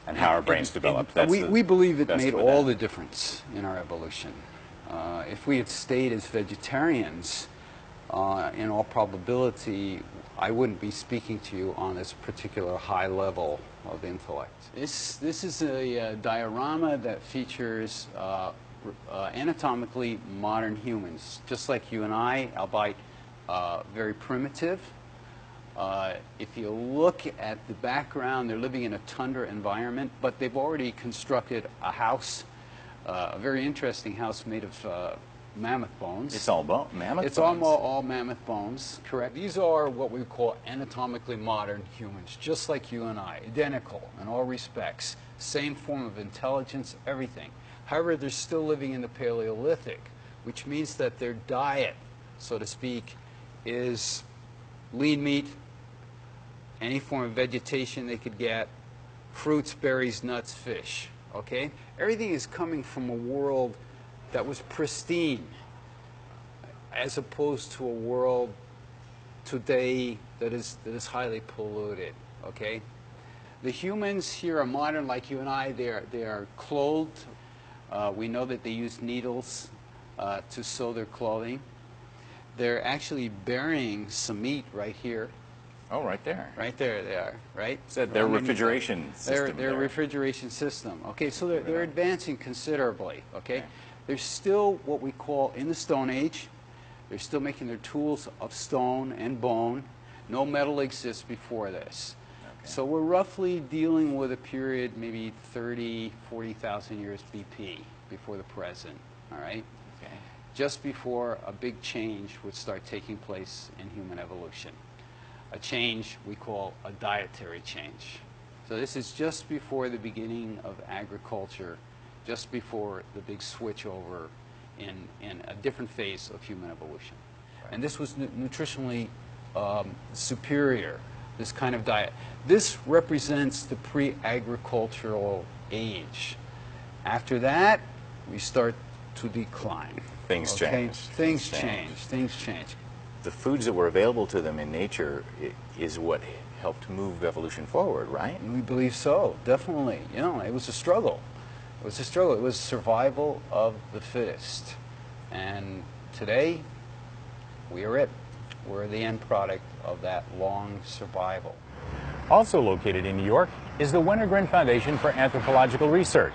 and how our brains developed. We believe it made all the difference in our evolution. If we had stayed as vegetarians, in all probability, I wouldn't be speaking to you on this particular high level of intellect. This is a diorama that features anatomically modern humans, just like you and I, albeit very primitive. If you look at the background, they're living in a tundra environment, but they've already constructed a house, a very interesting house made of mammoth bones. It's all mammoth bones? It's all mammoth bones, correct. These are what we call anatomically modern humans, just like you and I, identical in all respects, same form of intelligence, everything. However, they're still living in the Paleolithic, which means that their diet, so to speak, is lean meat, any form of vegetation they could get, fruits, berries, nuts, fish, okay? Everything is coming from a world that was pristine. as opposed to a world today that is highly polluted, okay? The humans here are modern like you and I. They are clothed. We know that they use needles to sew their clothing. They're actually burying some meat right here. Oh, right there. Right there they are, right? So their refrigeration system. Their refrigeration system. Okay, so they're advancing considerably, okay? They're still what we call in the Stone Age. They're still making their tools of stone and bone. No metal exists before this. Okay. So we're roughly dealing with a period maybe 30, 40,000 years BP before the present, all right? Okay. Just before a big change would start taking place in human evolution. A change we call a dietary change. So this is just before the beginning of agriculture, just before the big switch over in a different phase of human evolution. Right. And this was nutritionally superior, this kind of diet. This represents the pre-agricultural age. After that, we start to decline. Things change. Things change. The foods that were available to them in nature is what helped move evolution forward, right? We believe so, definitely. You know, it was a struggle. It was a struggle. It was survival of the fittest. And today, we are it. We're the end product of that long survival. Also located in New York is the Wintergren Foundation for Anthropological Research.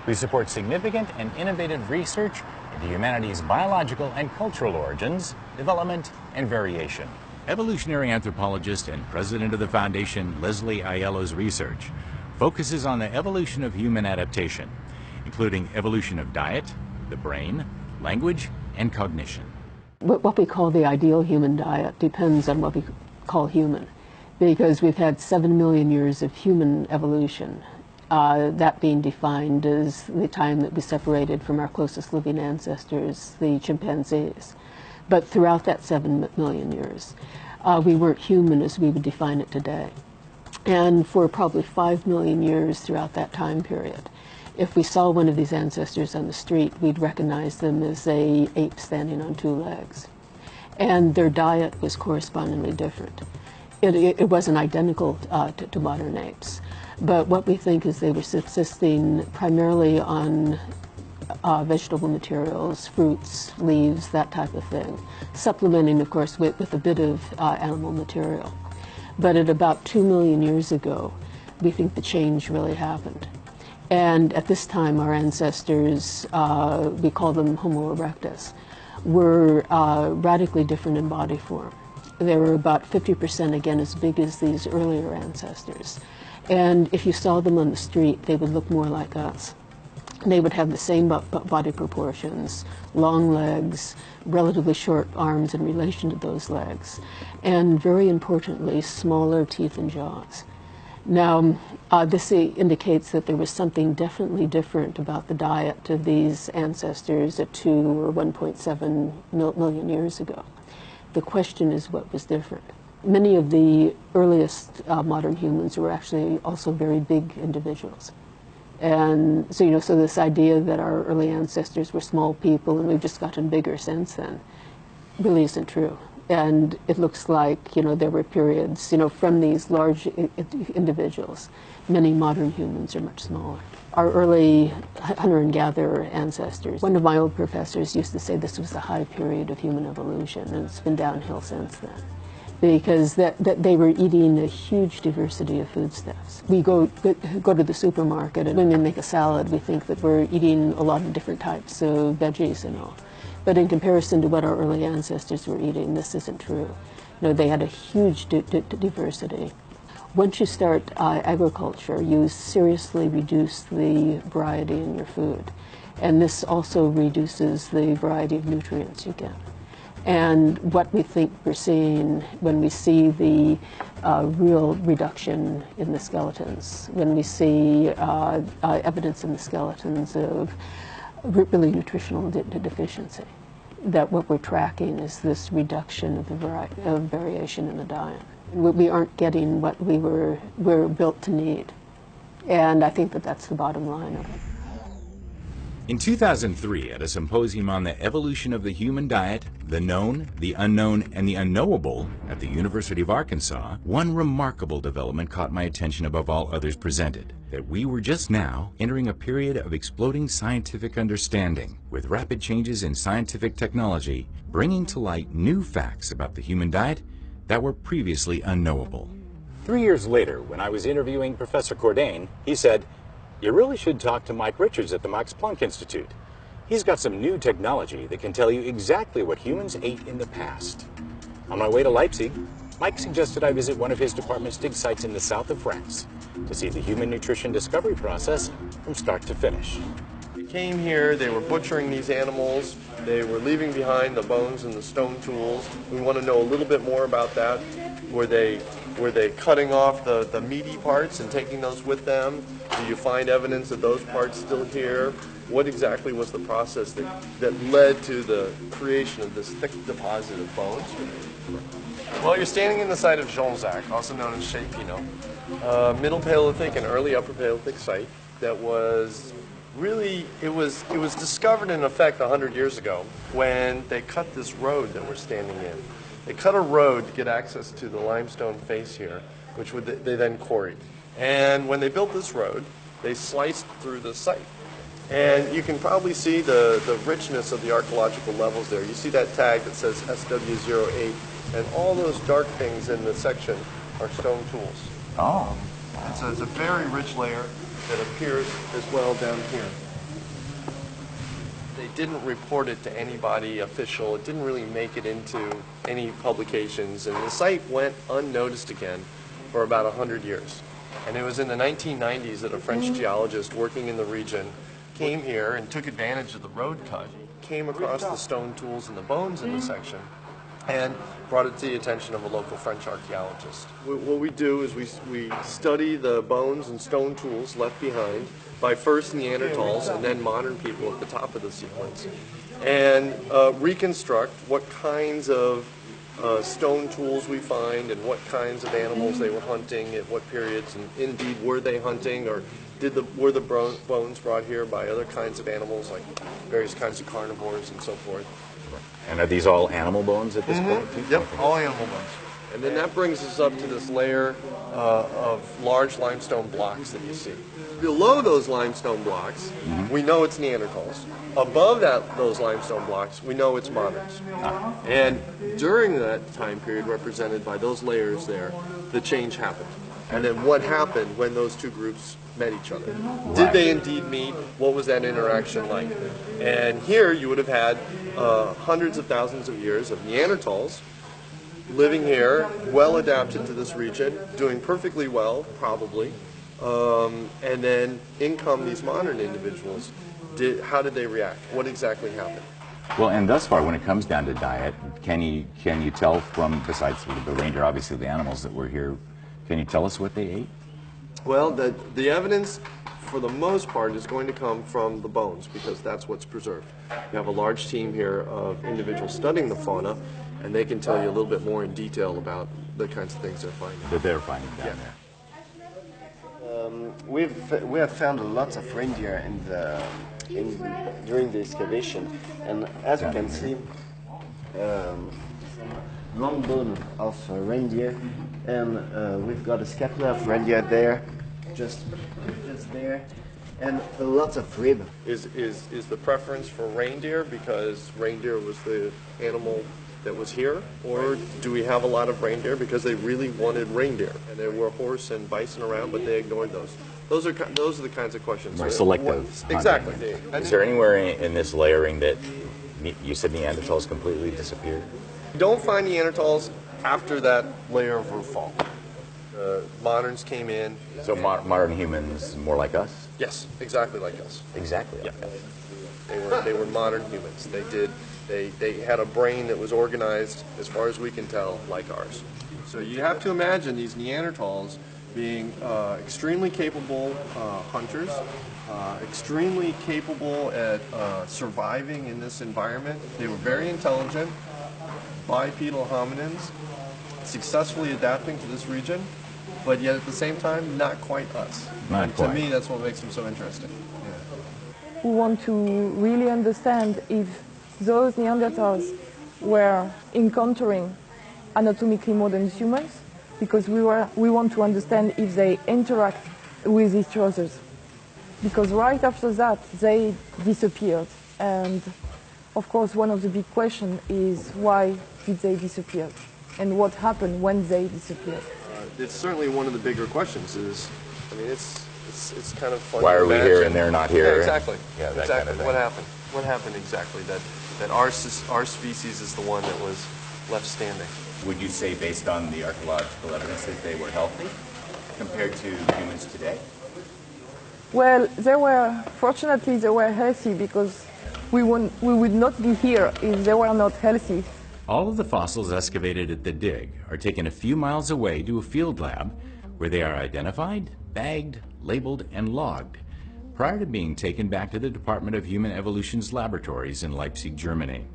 We support significant and innovative research into humanity's biological and cultural origins, development, and variation. Evolutionary anthropologist and president of the foundation, Leslie Aiello's research focuses on the evolution of human adaptation, including evolution of diet, the brain, language, and cognition. What we call the ideal human diet depends on what we call human, because we've had 7 million years of human evolution. That being defined as the time that we separated from our closest living ancestors, the chimpanzees. But throughout that 7 million years, we weren't human as we would define it today. And for probably 5 million years throughout that time period, if we saw one of these ancestors on the street, we'd recognize them as an ape standing on 2 legs. And their diet was correspondingly different. It wasn't identical to modern apes. But what we think is they were subsisting primarily on vegetable materials, fruits, leaves, that type of thing, supplementing, of course, with a bit of animal material. But at about 2 million years ago, we think the change really happened. And at this time, our ancestors, we call them Homo erectus, were radically different in body form. They were about 50% again as big as these earlier ancestors. And if you saw them on the street, they would look more like us. They would have the same body proportions, long legs, relatively short arms in relation to those legs, and very importantly, smaller teeth and jaws. Now, this indicates that there was something definitely different about the diet of these ancestors at 2 or 1.7 million years ago. The question is what was different. Many of the earliest modern humans were actually also very big individuals. And so, so this idea that our early ancestors were small people and we've just gotten bigger since then really isn't true. And it looks like, there were periods, from these large individuals. Many modern humans are much smaller. Our early hunter and gatherer ancestors, one of my old professors used to say this was the high period of human evolution, and it's been downhill since then. Because they were eating a huge diversity of foodstuffs. We go to the supermarket and when we make a salad, we think that we're eating a lot of different types of veggies and all. But in comparison to what our early ancestors were eating, this isn't true. They had a huge diversity. Once you start agriculture, you seriously reduce the variety in your food. And this also reduces the variety of nutrients you get. And what we think we're seeing when we see the real reduction in the skeletons, when we see evidence in the skeletons of really nutritional deficiency, that what we're tracking is this reduction of the variation in the diet. We aren't getting what we're built to need. And I think that that's the bottom line of it. In 2003, at a symposium on the evolution of the human diet, the known, the unknown, and the unknowable at the University of Arkansas, one remarkable development caught my attention above all others presented, that we were just now entering a period of exploding scientific understanding, with rapid changes in scientific technology bringing to light new facts about the human diet that were previously unknowable. 3 years later, when I was interviewing Professor Cordain, he said, "You really should talk to Mike Richards at the Max Planck Institute. He's got some new technology that can tell you exactly what humans ate in the past." On my way to Leipzig, Mike suggested I visit one of his department's dig sites in the south of France to see the human nutrition discovery process from start to finish. They came here, they were butchering these animals, they were leaving behind the bones and the stone tools. We want to know a little bit more about that. Were they cutting off the meaty parts and taking those with them? Do you find evidence of those parts still here? What exactly was the process that led to the creation of this thick deposit of bones? Well, you're standing in the site of Jonzac, also known as Chez Pinot, Middle Paleolithic and early Upper Paleolithic site that was really, it was discovered in effect 100 years ago when they cut this road that we're standing in. They cut a road to get access to the limestone face here, which they then quarried. And when they built this road, they sliced through the site. And you can probably see the richness of the archaeological levels there. You see that tag that says SW08, and all those dark things in the section are stone tools. Oh. And so it's a very rich layer that appears as well down here. They didn't report it to anybody official. It didn't really make it into any publications, and the site went unnoticed again for about 100 years. And it was in the 1990s that a French geologist working in the region came here and took advantage of the road cut, came across the stone tools and the bones in the section, and brought it to the attention of a local French archaeologist. What we do is we study the bones and stone tools left behind by first Neanderthals and then modern people at the top of the sequence, and reconstruct what kinds of stone tools we find and what kinds of animals they were hunting at what periods, and indeed were they hunting, or were the bones brought here by other kinds of animals like various kinds of carnivores and so forth. And are these all animal bones at this point? Yep, all animal bones. And then that brings us up to this layer of large limestone blocks that you see. Below those limestone blocks, we know it's Neanderthals. Above those limestone blocks, we know it's moderns. And during that time period represented by those layers there, the change happened. And then what happened when those two groups met each other? Did they indeed meet? What was that interaction like? And here you would have had hundreds of thousands of years of Neanderthals living here, well adapted to this region, doing perfectly well, probably. And then in come these modern individuals. How did they react? What exactly happened? Well, and thus far, when it comes down to diet, can you tell from, besides the reindeer, obviously the animals that were here, can you tell us what they ate? Well, the evidence, for the most part, is going to come from the bones, because that's what's preserved. We have a large team here of individuals studying the fauna, and they can tell you a little bit more in detail about the kinds of things they're finding. That they're finding down there. We have found lots of reindeer during the excavation, and as you can see, long bone of reindeer, and we've got a scapula of reindeer there, just there, and lots of rib. Is the preference for reindeer because reindeer was the animal that was here, or do we have a lot of reindeer because they really wanted reindeer and there were horse and bison around, but they ignored those? Those are the kinds of questions. Right, selective. Exactly. Is there anywhere in this layering that you said Neanderthals completely disappeared? You don't find Neanderthals after that layer of roof fall. Moderns came in. So modern humans more like us? Yes, exactly like us. Exactly like us. They were modern humans. They had a brain that was organized, as far as we can tell, like ours. So you have to imagine these Neanderthals being extremely capable hunters, extremely capable at surviving in this environment. They were very intelligent, bipedal hominins, successfully adapting to this region, but yet at the same time, not quite us. Not and quite. To me, that's what makes them so interesting. we want to really understand if those Neanderthals were encountering anatomically modern humans, because we want to understand if they interact with each other. Because right after that, they disappeared. And of course, one of the big questions is why did they disappear? And what happened when they disappeared? It's certainly one of the bigger questions is, I mean, it's kind of fun Why to are we imagine. here and they're not here? Yeah, exactly. Yeah, that exactly. kind of thing. What happened? What happened exactly that our species is the one that was left standing? Would you say, based on the archaeological evidence, that they were healthy compared to humans today? Well, fortunately, they were healthy, because we would not be here if they were not healthy. All of the fossils excavated at the dig are taken a few miles away to a field lab where they are identified, bagged, labeled, and logged prior to being taken back to the Department of Human Evolution's laboratories in Leipzig, Germany.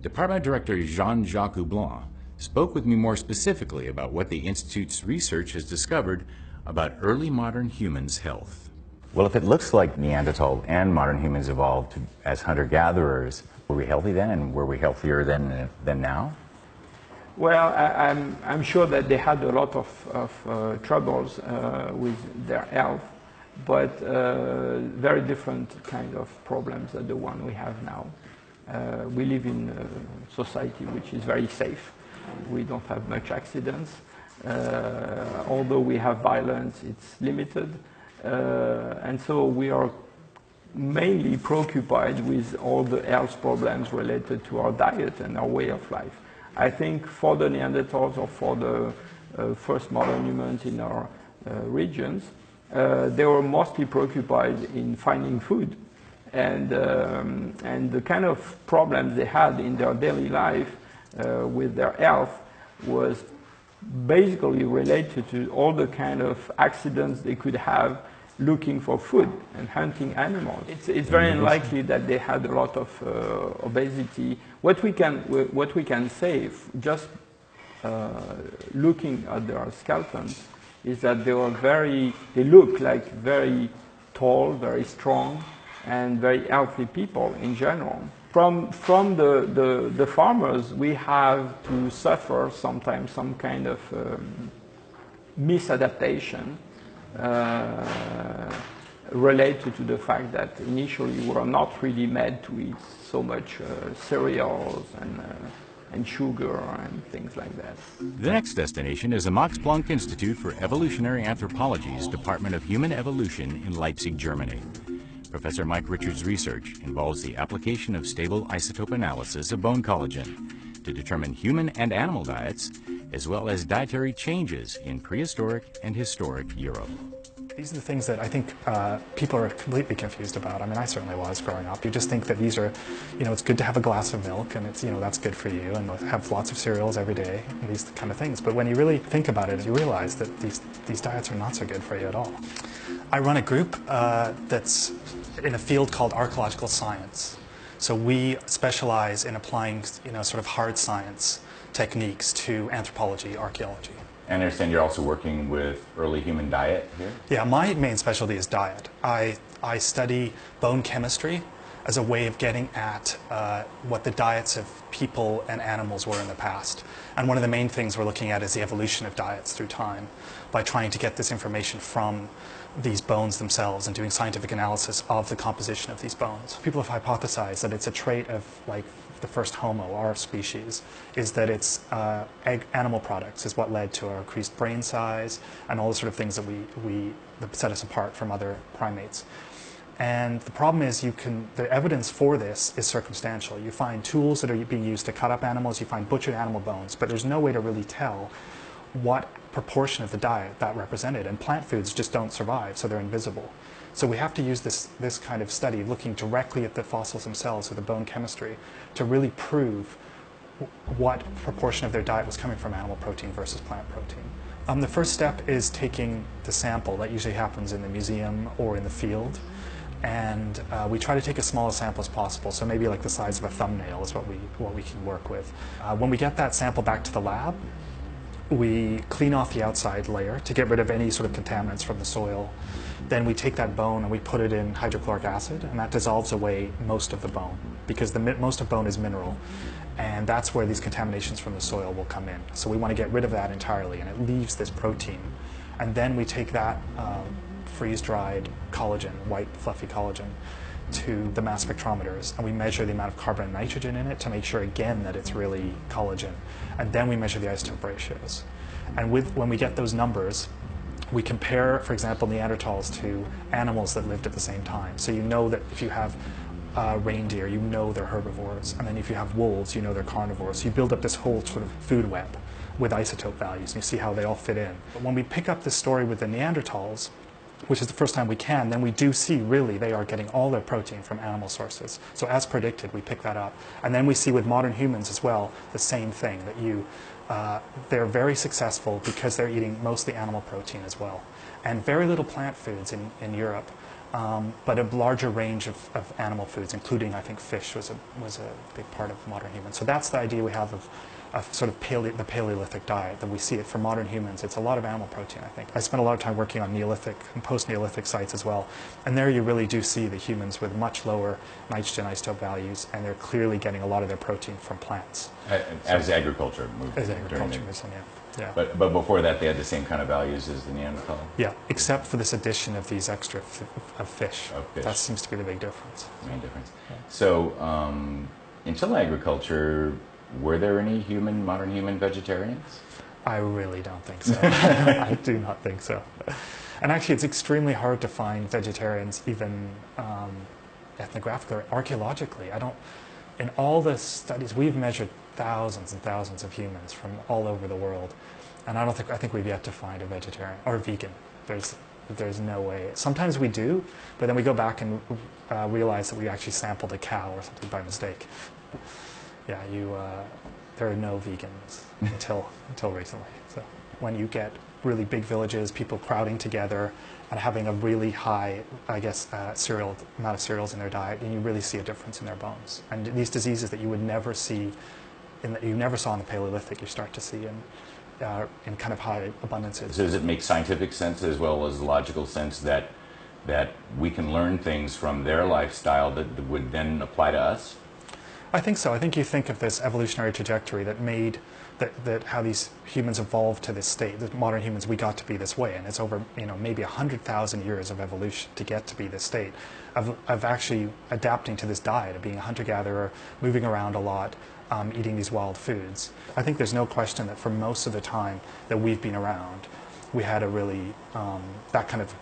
Department Director Jean-Jacques Houblon spoke with me more specifically about what the Institute's research has discovered about early modern humans' health. Well, if it looks like Neanderthal and modern humans evolved as hunter-gatherers, were we healthy then, and were we healthier than now? Well, I'm sure that they had a lot of troubles with their health, but very different kind of problems than the one we have now. We live in a society which is very safe. We don't have much accidents. Although we have violence, it's limited. And so we are mainly preoccupied with all the health problems related to our diet and our way of life. I think for the Neanderthals or for the first modern humans in our regions, they were mostly preoccupied in finding food. And the kind of problems they had in their daily life with their health was basically related to all the kind of accidents they could have looking for food and hunting animals. It's very unlikely that they had a lot of obesity. What we can say, just looking at their skeletons, is that they look like very tall, very strong, and very healthy people in general. From the farmers, we have to suffer sometimes some kind of misadaptation related to the fact that initially we were not really made to eat so much cereals and sugar and things like that. The next destination is the Max Planck Institute for Evolutionary Anthropology's Department of Human Evolution in Leipzig, Germany. Professor Mike Richards' research involves the application of stable isotope analysis of bone collagen to determine human and animal diets, as well as dietary changes in prehistoric and historic Europe. These are the things that I think people are completely confused about. I mean, I certainly was growing up. You just think that these are, it's good to have a glass of milk, and it's, that's good for you, and have lots of cereals every day, and these kind of things. But when you really think about it, you realize that these diets are not so good for you at all. I run a group that's in a field called archaeological science. So we specialize in applying, sort of hard science techniques to anthropology, archaeology. And I understand you're also working with early human diet here? Yeah, my main specialty is diet. I study bone chemistry as a way of getting at what the diets of people and animals were in the past. And one of the main things we're looking at is the evolution of diets through time by trying to get this information from these bones themselves and doing scientific analysis of the composition of these bones. People have hypothesized that it's a trait of the first Homo, our species, is that it's animal products is what led to our increased brain size and all the sort of things that that set us apart from other primates. And the problem is the evidence for this is circumstantial. You find tools that are being used to cut up animals, you find butchered animal bones, but there's no way to really tell what proportion of the diet that represented. And plant foods just don't survive, so they're invisible. So we have to use this kind of study, looking directly at the fossils themselves or the bone chemistry, to really prove what proportion of their diet was coming from animal protein versus plant protein. The first step is taking the sample. That usually happens in the museum or in the field. And we try to take as small a sample as possible, so maybe like the size of a thumbnail is what we can work with. When we get that sample back to the lab, we clean off the outside layer to get rid of any sort of contaminants from the soil. Then we take that bone and we put it in hydrochloric acid, and that dissolves away most of the bone, because most of bone is mineral, and that's where these contaminations from the soil will come in. So we want to get rid of that entirely, and it leaves this protein. And then we take that freeze-dried collagen, white fluffy collagen, to the mass spectrometers, and we measure the amount of carbon and nitrogen in it to make sure again that it's really collagen. And then we measure the isotope ratios. And when we get those numbers, we compare, for example, Neanderthals to animals that lived at the same time. So you know that if you have reindeer, you know they're herbivores, and then if you have wolves, you know they're carnivores. So you build up this whole sort of food web with isotope values, and you see how they all fit in. But when we pick up this story with the Neanderthals, which is the first time we can, then we do see really they are getting all their protein from animal sources. So as predicted, we pick that up. And then we see with modern humans as well the same thing, that they're very successful because they're eating mostly animal protein as well. And very little plant foods in Europe, but a larger range of animal foods, including, I think, fish was a big part of modern humans. So that's the idea we have of sort of the Paleolithic diet, that we see it for modern humans. It's a lot of animal protein, I think. I spent a lot of time working on Neolithic and post-Neolithic sites as well, and there you really do see the humans with much lower nitrogen isotope values, and they're clearly getting a lot of their protein from plants. As agriculture moved. As agriculture moves, yeah. But before that, they had the same kind of values as the Neanderthal? Yeah, except for this addition of these extra of fish. That seems to be the big difference. Main difference. Yeah. So until agriculture, were there any modern human vegetarians? I really don't think so. I do not think so. And actually, it's extremely hard to find vegetarians, even ethnographically or archaeologically. In all the studies, we've measured thousands and thousands of humans from all over the world, and I think we've yet to find a vegetarian or a vegan. There's no way. Sometimes we do, but then we go back and realize that we actually sampled a cow or something by mistake. Yeah, there are no vegans until recently. So when you get really big villages, people crowding together and having a really high, I guess, amount of cereals in their diet, and you really see a difference in their bones. And these diseases that you would never see, you never saw in the Paleolithic, you start to see in kind of high abundances. So does it make scientific sense as well as logical sense that we can learn things from their lifestyle that would then apply to us? I think so. I think you think of this evolutionary trajectory that made that how these humans evolved to this state. The modern humans, we got to be this way, and it's over maybe 100,000 years of evolution to get to be this state of actually adapting to this diet of being a hunter-gatherer, moving around a lot, eating these wild foods. I think there's no question that for most of the time that we've been around, we had a really that kind of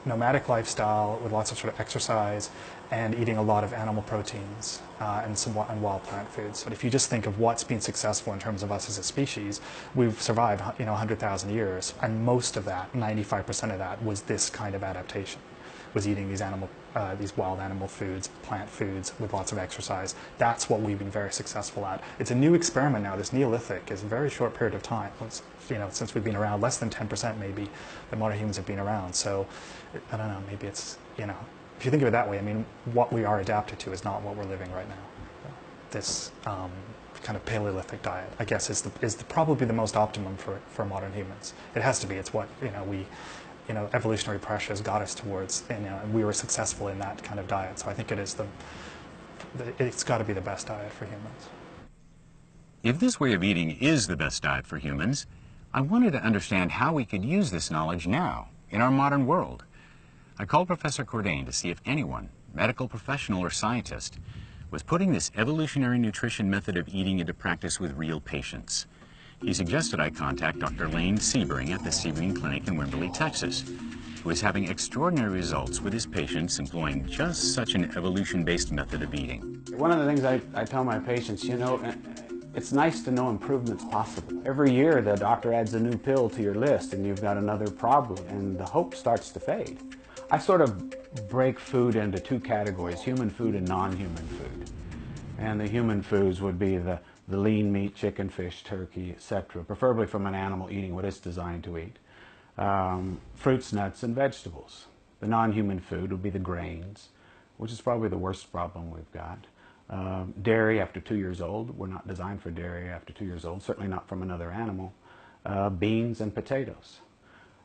nomadic lifestyle with lots of sort of exercise and eating a lot of animal proteins and wild plant foods. But if you just think of what's been successful in terms of us as a species, we've survived 100,000 years, and most of that, 95% of that, was this kind of adaptation, was eating these wild animal foods, plant foods with lots of exercise. That's what we've been very successful at. It's a new experiment now. This Neolithic is a very short period of time. Since we've been around, less than 10% maybe, the modern humans have been around. So I don't know, maybe it's, if you think of it that way, I mean, what we are adapted to is not what we're living right now. This kind of Paleolithic diet, I guess, is probably the most optimum for modern humans. It has to be. It's what evolutionary pressures got us towards, and we were successful in that kind of diet. So I think it's got to be the best diet for humans. If this way of eating is the best diet for humans, I wanted to understand how we could use this knowledge now in our modern world. I called Professor Cordain to see if anyone, medical professional or scientist, was putting this evolutionary nutrition method of eating into practice with real patients. He suggested I contact Dr. Lane Sebring at the Sebring Clinic in Wimberley, Texas, who is having extraordinary results with his patients employing just such an evolution-based method of eating. One of the things I tell my patients, it's nice to know improvement's possible. Every year the doctor adds a new pill to your list and you've got another problem, and the hope starts to fade. I sort of break food into two categories, human food and non-human food. And the human foods would be the lean meat, chicken, fish, turkey, etc., preferably from an animal eating what it's designed to eat. Fruits, nuts, and vegetables. The non-human food would be the grains, which is probably the worst problem we've got. Dairy after 2 years old. We're not designed for dairy after 2 years old, certainly not from another animal. beans and potatoes.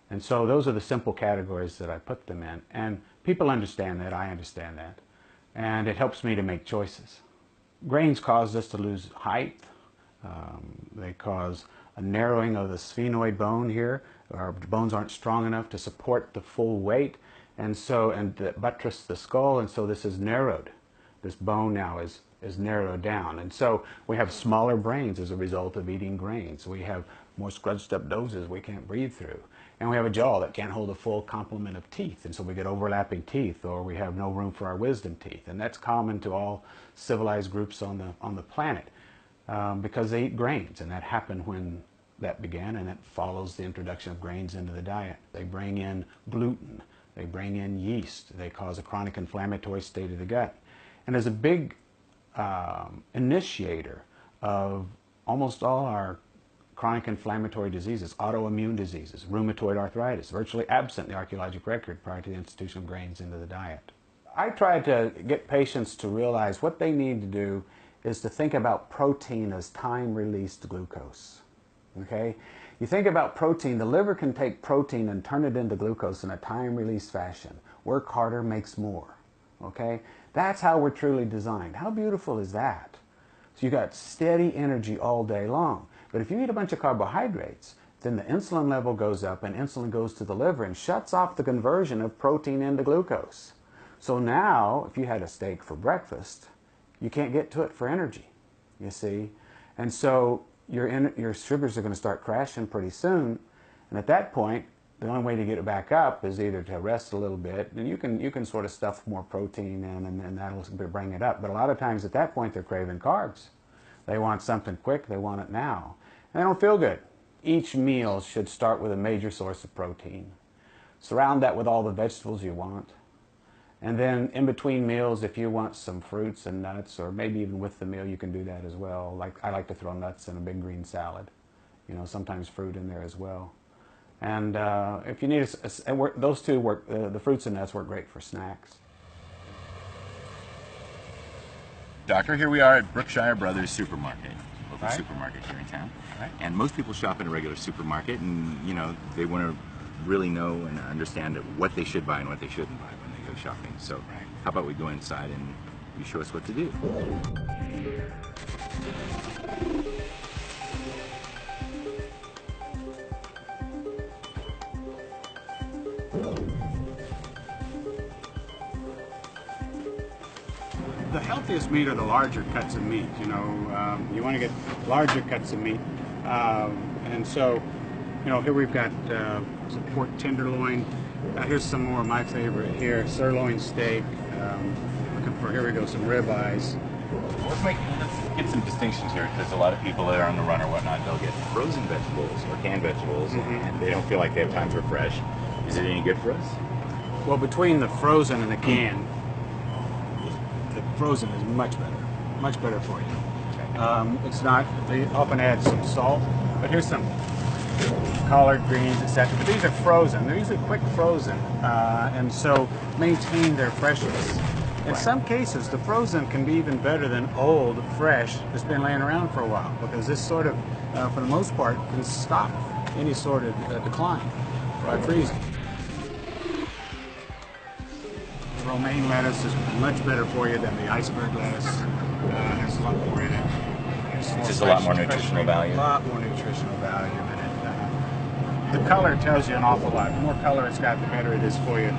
And so those are the simple categories that I put them in. And people understand that, I understand that. And it helps me to make choices. Grains cause us to lose height. They cause a narrowing of the sphenoid bone here. Our bones aren't strong enough to support the full weight, and that buttress the skull, and so this is narrowed. This bone now is narrowed down, and so we have smaller brains as a result of eating grains. We have more scrunched up noses we can't breathe through, and we have a jaw that can't hold a full complement of teeth, and so we get overlapping teeth, or we have no room for our wisdom teeth, and that's common to all civilized groups on the planet. Because they eat grains, and that happened when that began, and it follows the introduction of grains into the diet. They bring in gluten, they bring in yeast, they cause a chronic inflammatory state of the gut. And as a big initiator of almost all our chronic inflammatory diseases, autoimmune diseases, rheumatoid arthritis, virtually absent in the archaeologic record prior to the institution of grains into the diet. I try to get patients to realize what they need to do is to think about protein as time-released glucose. Okay? You think about protein, the liver can take protein and turn it into glucose in a time-released fashion. Work harder, makes more. Okay? That's how we're truly designed. How beautiful is that? So you got steady energy all day long. But if you eat a bunch of carbohydrates, then the insulin level goes up and insulin goes to the liver and shuts off the conversion of protein into glucose. So now, if you had a steak for breakfast, you can't get to it for energy, you see. And so your sugars are going to start crashing pretty soon. And at that point, the only way to get it back up is either to rest a little bit, and you can sort of stuff more protein in, and that'll bring it up. But a lot of times at that point, they're craving carbs. They want something quick, they want it now. And they don't feel good. Each meal should start with a major source of protein. Surround that with all the vegetables you want. And then in between meals, if you want some fruits and nuts, or maybe even with the meal, you can do that as well. Like I like to throw nuts in a big green salad. You know, sometimes fruit in there as well. And if you need those two work, the fruits and nuts work great for snacks. Doctor, here we are at Brookshire Brothers Supermarket, local Right. supermarket here in town. Right. And most people shop in a regular supermarket, and you know they want to really know and understand what they should buy and what they shouldn't buy when they go shopping. So, how about we go inside and you show us what to do? The healthiest meat are the larger cuts of meat. You know, you want to get larger cuts of meat, and so, you know, here we've got some pork tenderloin. Here's some more of my favorite here: sirloin steak. Looking for, here we go, some ribeyes. Let's get some distinctions here, because a lot of people that are on the run or whatnot, they'll get frozen vegetables or canned vegetables, and they don't feel like they have time for fresh. Is it any good for us? Well, between the frozen and the canned, the frozen is much better for you. It's not, they often add some salt, but here's some collard greens, etc. But these are frozen. They're usually quick frozen, and so maintain their freshness. In some cases, the frozen can be even better than old, fresh, that's been laying around for a while, because this sort of, for the most part, can stop any sort of decline by freezing. Romaine lettuce is much better for you than the iceberg lettuce. There's a lot more in it. It's just a lot more nutritional value. A lot more nutritional value than it. The color tells you an awful lot. The more color it's got, the better it is for you.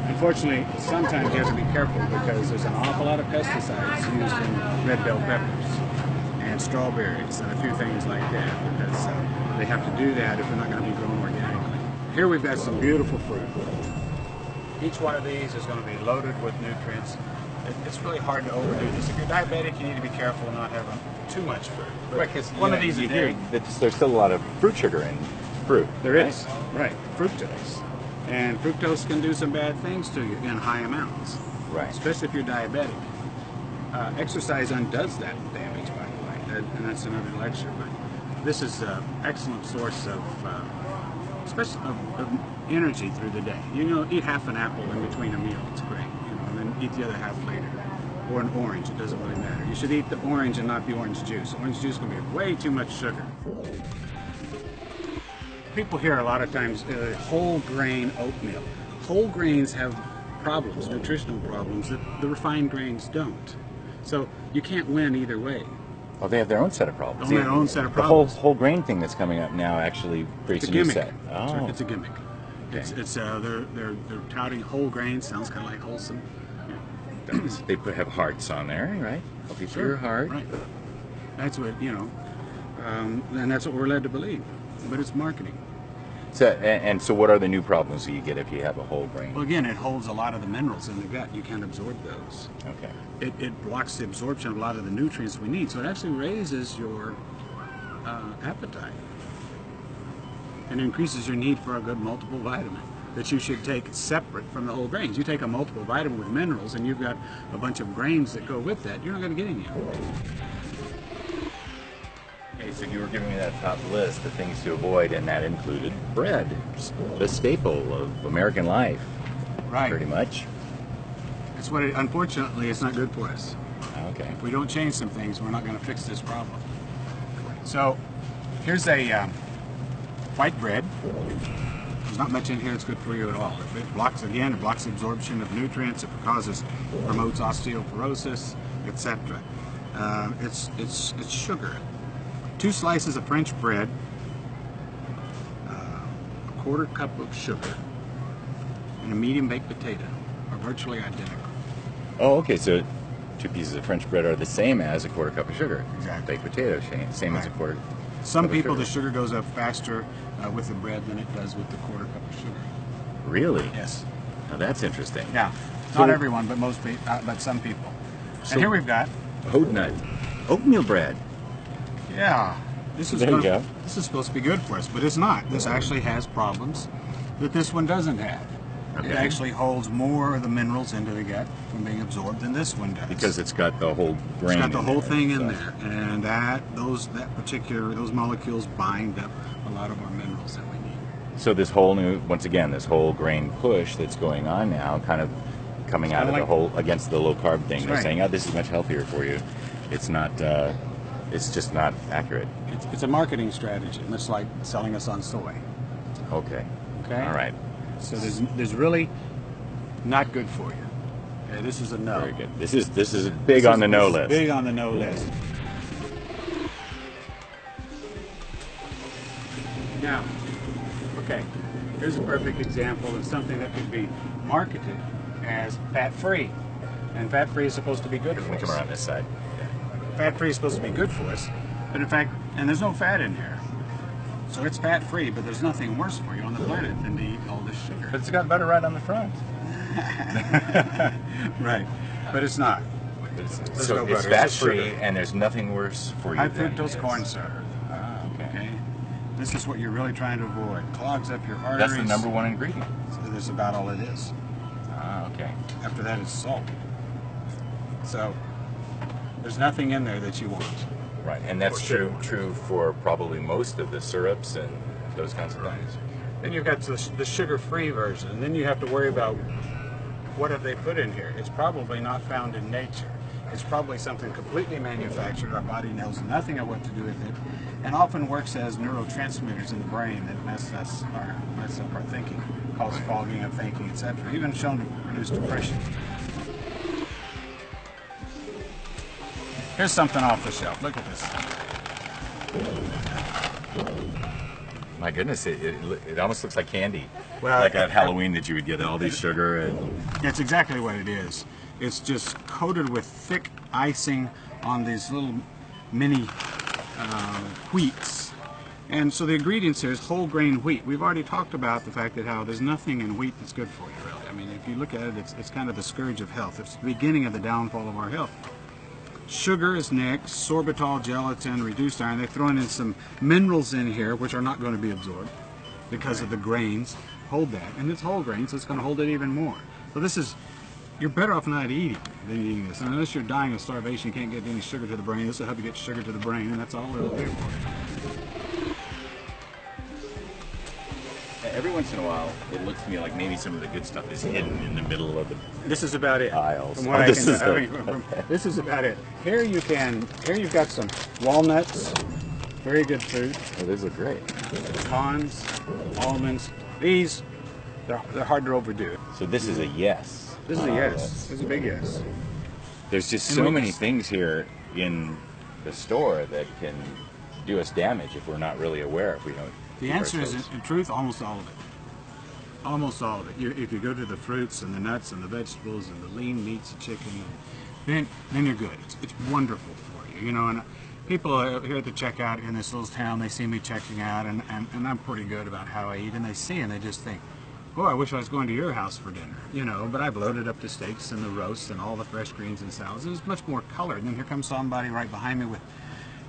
Unfortunately, sometimes you have to be careful because there's an awful lot of pesticides used in red bell peppers and strawberries and a few things like that, because they have to do that if they're not going to be grown organically. Here we've got some beautiful fruit. Each one of these is going to be loaded with nutrients. It's really hard to overdo this. If you're diabetic, you need to be careful not having too much fruit. But Right, because one of these you a hear day. that there's still a lot of fruit sugar in fruit. There is, right, fructose. And fructose can do some bad things to you in high amounts. Right. Especially if you're diabetic. Exercise undoes that damage, by the way, and that's another lecture. But this is an excellent source of, especially of energy through the day. You know, eat half an apple in between a meal. It's great. You know, and then eat the other half later. Or an orange. It doesn't really matter. You should eat the orange and not the orange juice. Orange juice can be way too much sugar. People hear a lot of times whole grain oatmeal. Whole grains have problems, nutritional problems, that the refined grains don't. So you can't win either way. Oh, they have their own set of problems. Their own set of problems. The whole grain thing that's coming up now actually creates a new set. Oh. It's a gimmick. Okay. They're touting whole grain. Sounds kind of like wholesome. Yeah. They have hearts on there, right? Healthy for your heart. Right. That's what, and that's what we're led to believe. But it's marketing. So what are the new problems that you get if you have a whole grain? Well, again, it holds a lot of the minerals in the gut. You can't absorb those. Okay. It blocks the absorption of a lot of the nutrients we need. So it actually raises your appetite and increases your need for a good multiple vitamin that you should take separate from the whole grains. You take a multiple vitamin with minerals and you've got a bunch of grains that go with that, you're not going to get any of it. Okay, so you were giving me that top list of things to avoid, and that included bread, the staple of American life. Right. Pretty much. It's what unfortunately, it's not good for us. Okay. If we don't change some things, we're not going to fix this problem. So, here's a white bread. There's not much in here that's good for you at all. It blocks the absorption of nutrients. It promotes osteoporosis, etc. It's sugar. 2 slices of French bread, a 1/4 cup of sugar, and a medium baked potato are virtually identical. Oh, okay. So 2 pieces of French bread are the same as a 1/4 cup of sugar. Exactly. Baked potato, same as a 1/4. Some people, the sugar goes up faster with the bread than it does with the 1/4 cup of sugar. Really? Yes. Now that's interesting. Yeah. Not everyone, but most people, but some people. So and here we've got oatmeal bread. Yeah. This is supposed to be good for us, but it's not. This actually has problems that this one doesn't have. Okay. It actually holds more of the minerals into the gut from being absorbed than this one does. Because it's got the whole grain. It's got the whole thing in there, and those molecules bind up a lot of our minerals that we need. So this whole grain push that's going on now, kind of coming out of the whole against the low carb thing. They're saying, "Oh, this is much healthier for you." It's not. It's just not accurate. It's a marketing strategy, much like selling us on soy. Okay. Okay. All right. So there's really not good for you. Okay, this is a no. Very good. This is big on the no list. Big on the no list. Now, okay, here's a perfect example of something that could be marketed as fat-free, and fat-free is supposed to be good for us. Come around this side. Fat-free is supposed to be good for us, but in fact, and there's no fat in here. So it's fat-free, but there's nothing worse for you on the planet than to eat all this sugar. But it's got butter right on the front. Right, but it's not. So it's fat-free, and there's nothing worse for you. High fructose corn syrup. Okay. This is what you're really trying to avoid. Clogs up your arteries. That's the number one ingredient. So that's about all it is. Okay. After that is salt. So there's nothing in there that you want. Right, and that's true for probably most of the syrups and those kinds of things. Then you've got the sugar-free version, and then you have to worry about what have they put in here. It's probably not found in nature. It's probably something completely manufactured. Our body knows nothing of what to do with it, and often works as neurotransmitters in the brain that mess up our thinking, cause fogging of thinking, etc. Even shown to produce depression. Here's something off the shelf. Look at this. My goodness, it almost looks like candy. Well, like at Halloween that you would get all these sugar and... It's exactly what it is. It's just coated with thick icing on these little mini wheats. And so the ingredients here is whole grain wheat. We've already talked about the fact that how there's nothing in wheat that's good for you, really. I mean, if you look at it, it's kind of the scourge of health. It's the beginning of the downfall of our health. Sugar is next, sorbitol, gelatin, reduced iron. They're throwing in some minerals in here, which are not going to be absorbed because of the grains hold that. And it's whole grain, so it's going to hold it even more. So this is, you're better off not eating than eating this. And unless you're dying of starvation, you can't get any sugar to the brain. This will help you get sugar to the brain, and that's all it'll do for you. Every once in a while, it looks to me like maybe some of the good stuff is hidden in the middle of the This is about it. aisles. From what I can, this is about it. Here you've got some walnuts, very good food. Oh, these look great. Pecans, almonds. These, they're hard to overdo. So this is a yes. This is a yes. This is a big yes. There's just And so we many just- things here in the store that can do us damage if we're not really aware, if we don't. The keep answer is, ourselves- in truth, almost all of it. Almost all of it. If you go to the fruits and the nuts and the vegetables and the lean meats, the chicken, then you're good. It's wonderful for you, you know. And people here at the checkout in this little town, they see me checking out, and I'm pretty good about how I eat, and they see and they just think, oh, I wish I was going to your house for dinner, you know. But I've loaded up the steaks and the roasts and all the fresh greens and salads. There's much more color. And then here comes somebody right behind me with,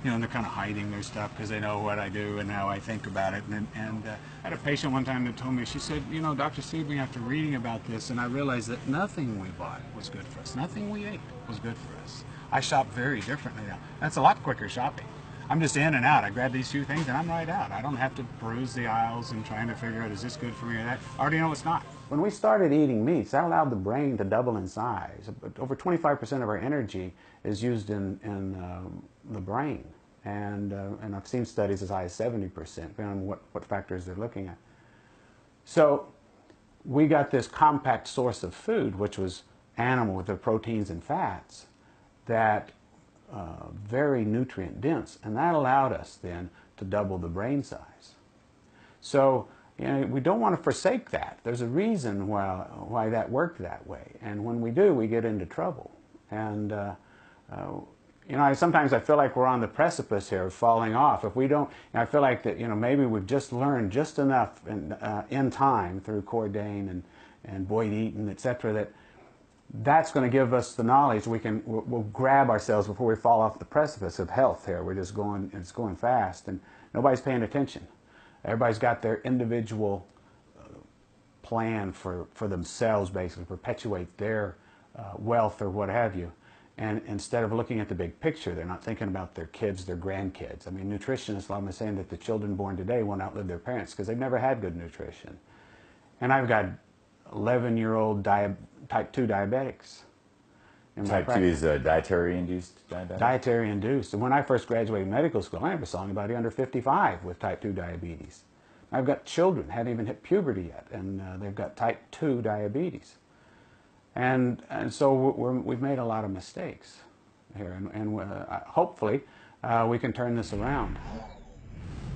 you know, and they're kind of hiding their stuff because they know what I do and how I think about it. And I had a patient one time that told me, she said, you know, Dr. Sebring, after reading about this, and I realized that nothing we bought was good for us. Nothing we ate was good for us. I shop very differently now. That's a lot quicker shopping. I'm just in and out. I grab these few things and I'm right out. I don't have to peruse the aisles and trying to figure out, is this good for me or that? I already know it's not. When we started eating meats, that allowed the brain to double in size. Over 25% of our energy is used in the brain. And I've seen studies as high as 70%, depending on what factors they're looking at. So we got this compact source of food, which was animal with the proteins and fats, that very nutrient dense, and that allowed us then to double the brain size. So, you know, we don't want to forsake that. There's a reason why that worked that way, and when we do, we get into trouble. And you know, sometimes I feel like we're on the precipice here of falling off. If we don't, I feel like that, you know, maybe we've just learned just enough in time through Cordain and Boyd Eaton, etc., that's going to give us the knowledge we'll grab ourselves before we fall off the precipice of health here. We're just going, it's going fast, and nobody's paying attention. Everybody's got their individual plan for themselves, basically, perpetuate their wealth or what have you. And instead of looking at the big picture, they're not thinking about their kids, their grandkids. I mean, nutritionists are saying that the children born today won't outlive their parents because they've never had good nutrition. And I've got 11-year-old type 2 diabetics. Type 2 is dietary-induced diabetes? Dietary-induced. And when I first graduated medical school, I never saw anybody under 55 with type 2 diabetes. I've got children, hadn't even hit puberty yet, and they've got type 2 diabetes. And so we've made a lot of mistakes here, and hopefully we can turn this around.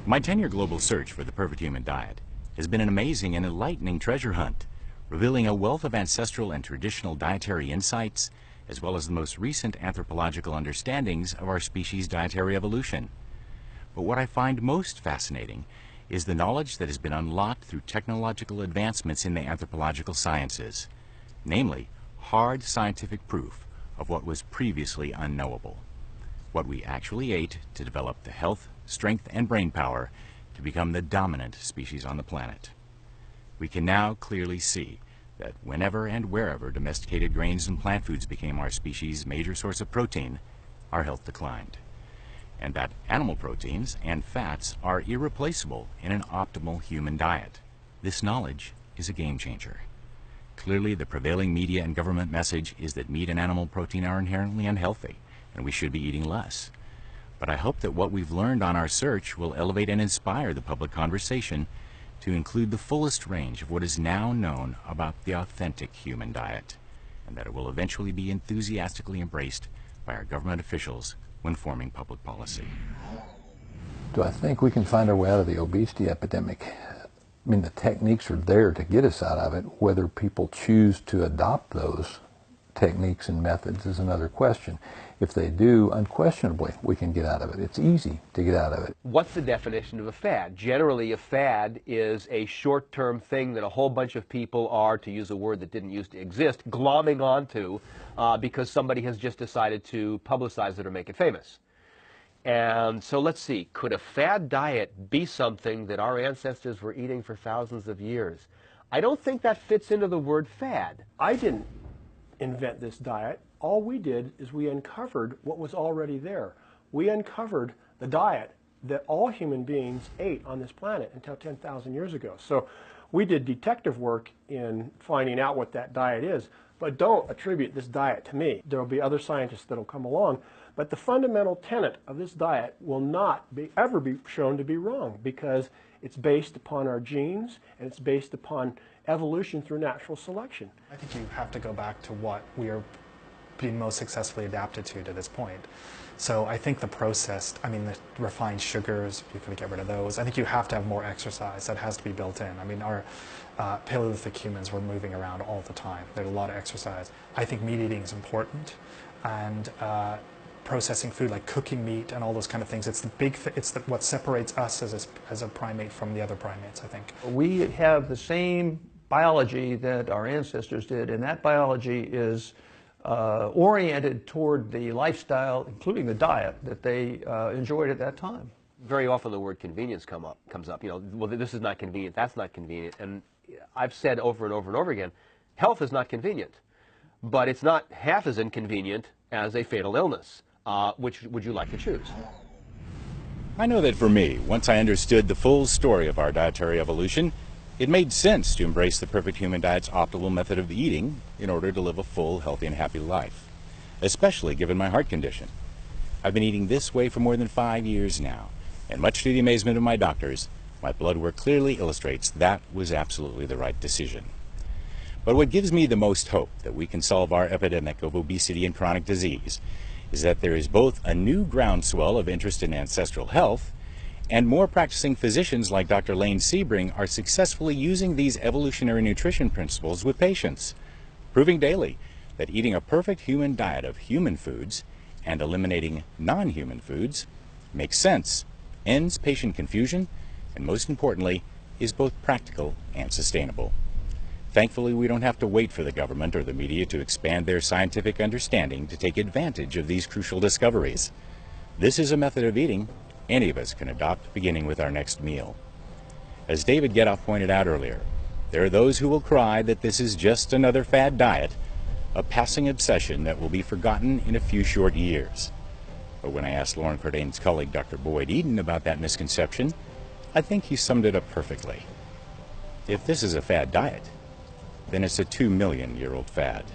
My 10-year global search for the perfect human diet has been an amazing and enlightening treasure hunt, revealing a wealth of ancestral and traditional dietary insights, as well as the most recent anthropological understandings of our species' dietary evolution. But what I find most fascinating is the knowledge that has been unlocked through technological advancements in the anthropological sciences, namely hard scientific proof of what was previously unknowable, what we actually ate to develop the health, strength, and brain power to become the dominant species on the planet. We can now clearly see that whenever and wherever domesticated grains and plant foods became our species' major source of protein, our health declined, and that animal proteins and fats are irreplaceable in an optimal human diet. This knowledge is a game changer. Clearly, the prevailing media and government message is that meat and animal protein are inherently unhealthy, and we should be eating less. But I hope that what we've learned on our search will elevate and inspire the public conversation to include the fullest range of what is now known about the authentic human diet, and that it will eventually be enthusiastically embraced by our government officials when forming public policy. Do I think we can find our way out of the obesity epidemic? I mean, the techniques are there to get us out of it. Whether people choose to adopt those techniques and methods is another question. If they do, unquestionably, we can get out of it. It's easy to get out of it. What's the definition of a fad? Generally, a fad is a short-term thing that a whole bunch of people are, to use a word that didn't used to exist, glomming onto because somebody has just decided to publicize it or make it famous. And so let's see, could a fad diet be something that our ancestors were eating for thousands of years? I don't think that fits into the word fad. I didn't invent this diet. All we did is we uncovered what was already there. We uncovered the diet that all human beings ate on this planet until 10,000 years ago. So we did detective work in finding out what that diet is, but don't attribute this diet to me. There will be other scientists that will come along But the fundamental tenet of this diet will not ever be shown to be wrong, because it's based upon our genes and it's based upon evolution through natural selection. I think you have to go back to what we are being most successfully adapted to this point. So I think the processed, I mean the refined sugars, you could get rid of those. I think you have to have more exercise. That has to be built in. I mean our Paleolithic humans were moving around all the time. There's a lot of exercise. I think meat eating is important, and processing food like cooking meat and all those kind of things. It's the big. What separates us as a primate from the other primates, I think. We have the same biology that our ancestors did, and that biology is oriented toward the lifestyle, including the diet, that they enjoyed at that time. Very often the word convenience comes up. You know, well, this is not convenient, that's not convenient. And I've said over and over and over again, health is not convenient, but it's not half as inconvenient as a fatal illness. Which would you like to choose? I know that for me, once I understood the full story of our dietary evolution, it made sense to embrace the perfect human diet's optimal method of eating in order to live a full, healthy, and happy life, especially given my heart condition. I've been eating this way for more than 5 years now, and much to the amazement of my doctors, my blood work clearly illustrates that was absolutely the right decision. But what gives me the most hope that we can solve our epidemic of obesity and chronic disease is that there is both a new groundswell of interest in ancestral health, and more practicing physicians like Dr. Lane Sebring are successfully using these evolutionary nutrition principles with patients, proving daily that eating a perfect human diet of human foods and eliminating non-human foods makes sense, ends patient confusion, and most importantly, is both practical and sustainable. Thankfully, we don't have to wait for the government or the media to expand their scientific understanding to take advantage of these crucial discoveries. This is a method of eating any of us can adopt, beginning with our next meal. As David Gethoff pointed out earlier, there are those who will cry that this is just another fad diet, a passing obsession that will be forgotten in a few short years. But when I asked Lauren Cordain's colleague, Dr. Boyd Eden, about that misconception, I think he summed it up perfectly. If this is a fad diet, then it's a 2 million-year-old fad.